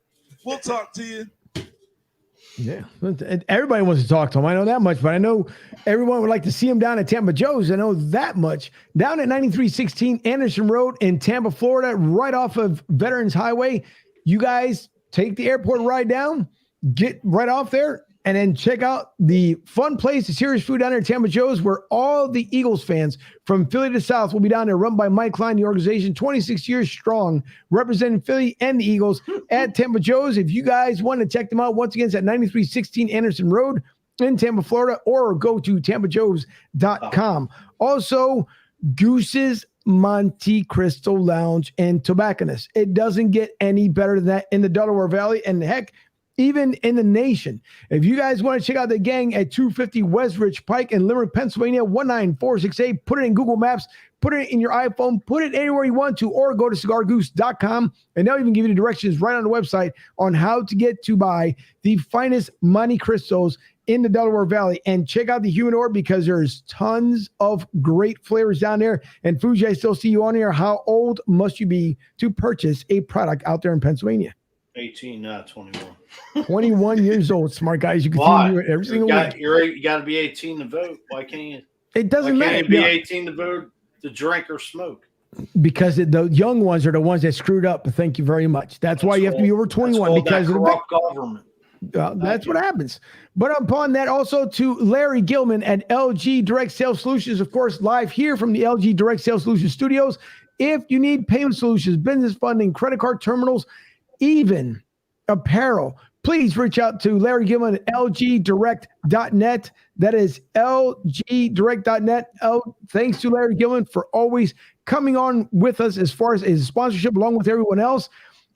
We'll talk to you. Yeah, everybody wants to talk to him. I know that much, but I know everyone would like to see him down at Tampa Joe's. I know that much. Down at 9316 Anderson Road in Tampa, Florida, right off of Veterans Highway. You guys take the airport ride down, get right off there, and then check out the fun place, the serious food down there at Tampa Joe's, where all the Eagles fans from Philly to South will be down there, run by Mike Klein, the organization, 26 years strong, representing Philly and the Eagles at Tampa Joe's. If you guys want to check them out, once again, it's at 9316 Anderson Road in Tampa, Florida, or go to tampajoes.com. Also, Goose's Monte Cristo Lounge and Tobacconist. It doesn't get any better than that in the Delaware Valley, and heck, even in the nation. If you guys want to check out the gang at 250 West Ridge Pike in Limerick, Pennsylvania, 19468, put it in Google Maps, put it in your iPhone, put it anywhere you want to, or go to cigargoose.com, and they'll even give you the directions right on the website on how to get to buy the finest Monte Cristos in the Delaware Valley. And check out the Humidor because there's tons of great flavors down there. And Fuji, I still see you on here. How old must you be to purchase a product out there in Pennsylvania? 18, not 21. 21 years old. Smart guys. You Why? continue it every single week. You got to be 18 to vote. Why can't you? It doesn't Why matter. can't you be Yeah. 18 to vote to drink or smoke? Because the young ones are the ones that screwed up. Thank you very much. That's why you have to be over 21 because of the corrupt government. that's what happens. But upon that, also to Larry Gilman at LG Direct Sales Solutions, of course, live here from the LG Direct Sales Solutions studios. If you need payment solutions, business funding, credit card terminals, even apparel, please reach out to Larry Gilman at lgdirect.net. That is lgdirect.net. Thanks to Larry Gilman for always coming on with us as far as his sponsorship, along with everyone else.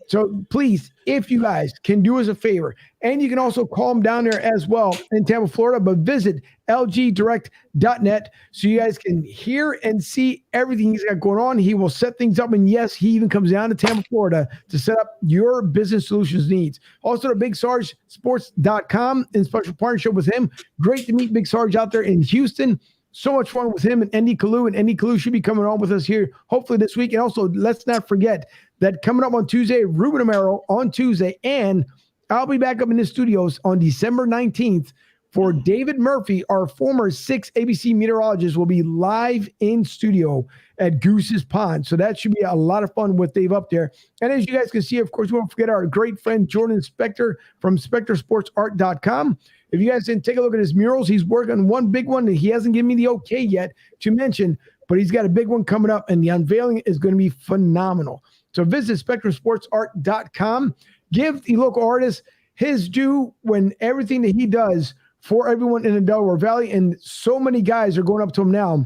So please, if you guys can do us a favor, and you can also call him down there as well in Tampa, Florida, but visit lgdirect.net so you guys can hear and see everything he's got going on. He will set things up, and yes, he even comes down to Tampa, Florida to set up your business solutions needs. Also, to BigSargeSports.com in special partnership with him. Great to meet Big Sarge out there in Houston. So much fun with him and Andy Kalu. And Andy Kalu should be coming on with us here hopefully this week. And also, let's not forget that coming up on Tuesday, Ruben Amaro on Tuesday. And I'll be back up in the studios on December 19th for David Murphy, our former 6 ABC meteorologist, will be live in studio at Goose's Pond. So that should be a lot of fun with Dave up there. And as you guys can see, of course, we won't forget our great friend Jordan Spector from SpectorSportsArt.com. If you guys didn't take a look at his murals, he's working on one big one that he hasn't given me the okay yet to mention, but he's got a big one coming up, and the unveiling is going to be phenomenal. So visit SpectorSportsArt.com. Give the local artist his due when everything that he does for everyone in the Delaware Valley, and so many guys are going up to him now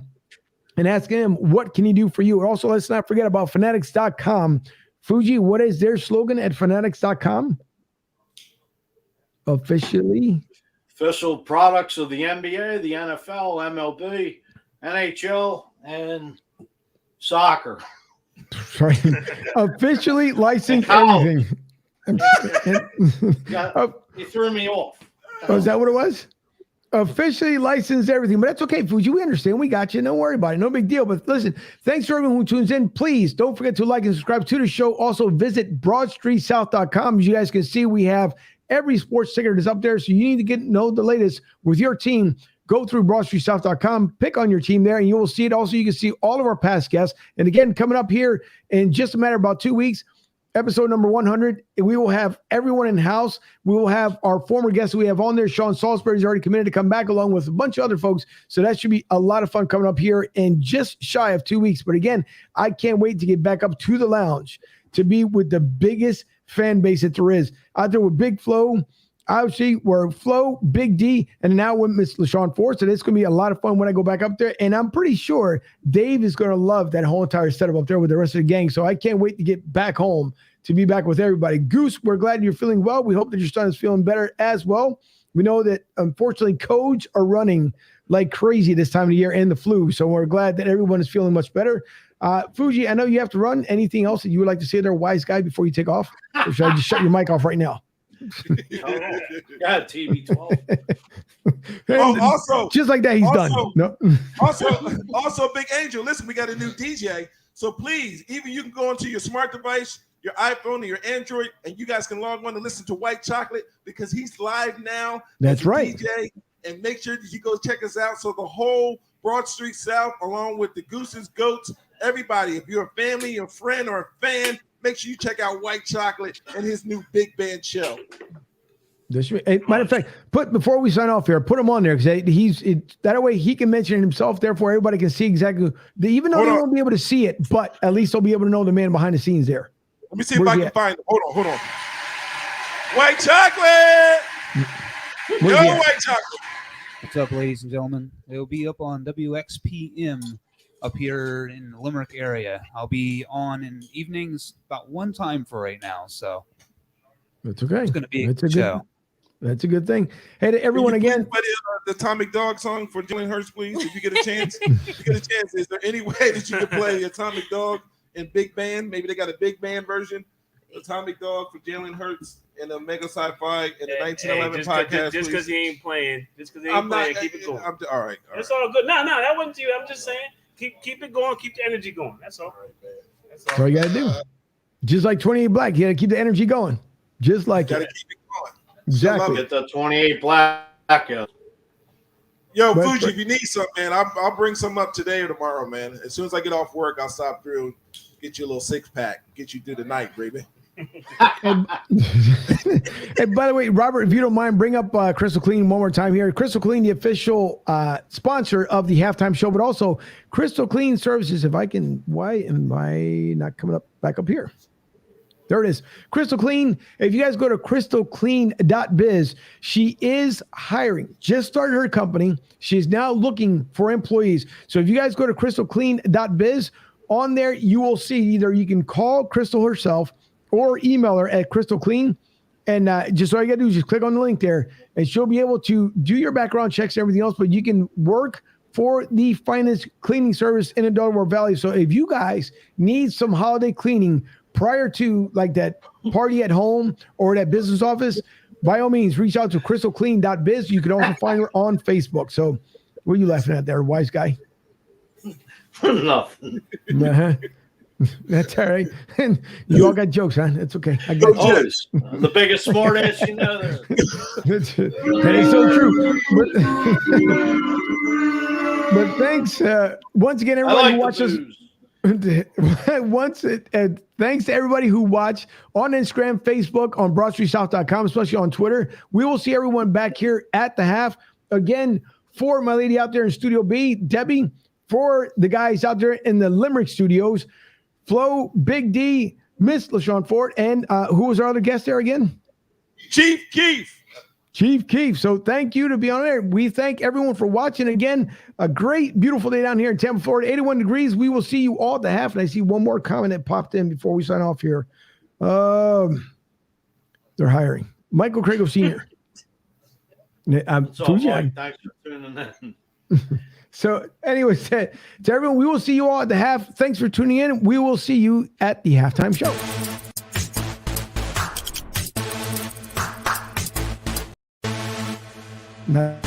and asking him, what can he do for you? And also, let's not forget about Fanatics.com. Fuji, what is their slogan at Fanatics.com? Official products of the NBA, the NFL, MLB, NHL, and soccer. Sorry. Officially licensed everything. You threw me off. Oh, is that what it was? Officially licensed everything. But that's okay, Fuji. We understand. We got you. Don't worry about it. No big deal. But listen, thanks for everyone who tunes in. Please don't forget to like and subscribe to the show. Also, visit BroadStreetSouth.com. As you guys can see, we have every sports ticker that's up there. So you need to know the latest with your team. Go through BroadStreetSouth.com, pick on your team there, and you will see it. Also, you can see all of our past guests. And again, coming up here in just a matter of about 2 weeks, episode number 100, we will have everyone in house. We will have our former guests we have on there. Sean Salisbury's already committed to come back along with a bunch of other folks. So that should be a lot of fun coming up here in just shy of 2 weeks. But again, I can't wait to get back up to the lounge to be with the biggest fan base that there is. Out there with Big Flo, obviously, we're Flo, Big D, and now with Miss LaShawn Ford. So it's going to be a lot of fun when I go back up there. And I'm pretty sure Dave is going to love that whole entire setup up there with the rest of the gang. So I can't wait to get back home to be back with everybody. Goose, we're glad you're feeling well. We hope that your son is feeling better as well. We know that, unfortunately, codes are running like crazy this time of the year and the flu. So we're glad that everyone is feeling much better. Fuji, I know you have to run. Anything else that you would like to say there, wise guy, before you take off? Or should I just shut your mic off right now? God, TB12. Also, just like that, he's done. No. also, Big Angel. Listen, we got a new DJ, so please, even you can go onto your smart device, your iPhone or your Android, and you guys can log on to listen to White Chocolate because he's live now. That's right. DJ, and make sure that you go check us out. So the whole Broad Street South, along with the Gooses, Goats, everybody. If you're a family, a friend, or a fan, make sure you check out White Chocolate and his new big band show. Matter of fact, before we sign off here, put him on there because that way he can mention it himself. Therefore, everybody can see exactly. Even though they won't be able to see it, but at least they'll be able to know the man behind the scenes there. Let me see if I can find it. Hold on. White Chocolate. White Chocolate. What's up, ladies and gentlemen? It'll be up on WXPM up here in the Limerick area. I'll be on in evenings about one time for right now, so that's okay. It's going to be a good show. That's a good thing. Hey, to everyone again. Play the Atomic Dog song for Jalen Hurts, please, if you get a chance. Is there any way that you could play the Atomic Dog in big band? Maybe they got a big band version. Atomic Dog for Jalen Hurts and the Mega Sci-Fi and the 1911 podcast. Just because he ain't playing, keep it going. All right. It's all good. No, that wasn't you. I'm just saying, keep it going, keep the energy going. That's all. That's all you gotta do. Just like 28 Black, you gotta keep the energy going. Just like Gotta it. keep it going. Exactly. Get the 28 blackout. Yo, But- Fuji, if you need some, man, I'll bring some up today or tomorrow, man. As soon as I get off work, I'll stop through, get you a little 6-pack, get you through the night, baby. And by the way, Robert, if you don't mind, bring up Crystal Clean one more time here. Crystal Clean, the official sponsor of the halftime show, but also Crystal Clean Services. If I can, why am I not coming up back up here? There it is. Crystal Clean. If you guys go to crystalclean.biz, she is hiring. Just started her company. She's now looking for employees. So if you guys go to crystalclean.biz, on there you will see either you can call Crystal herself or email her at Crystal Clean. And just all you got to do is just click on the link there, and she'll be able to do your background checks and everything else. But you can work for the finest cleaning service in the Delaware Valley. So if you guys need some holiday cleaning prior to like that party at home or that business office, by all means, reach out to crystalclean.biz. You can also find her on Facebook. So what are you laughing at there, wise guy? Nothing. Uh-huh. That's all right. And you all got jokes, huh? That's okay. I got you. Always. The biggest smart ass you know there. That is so true. But thanks once again, everybody who watched us. Thanks to everybody who watched on Instagram, Facebook, on BroadStreetSouth.com, especially on Twitter. We will see everyone back here at the half. Again, for my lady out there in Studio B, Debbie, for the guys out there in the Limerick studios, Flo, Big D, Miss LaShawn Ford, and who was our other guest there again? Chief Keef. Chief Keef. So thank you to be on there. We thank everyone for watching. Again, a great, beautiful day down here in Tampa, Florida, 81 degrees. We will see you all at the half. And I see one more comment that popped in before we sign off here. They're hiring Michael Crago Sr. So, Mike, thanks for tuning in. So anyways, to everyone, we will see you all at the half. Thanks for tuning in. We will see you at the halftime show. Now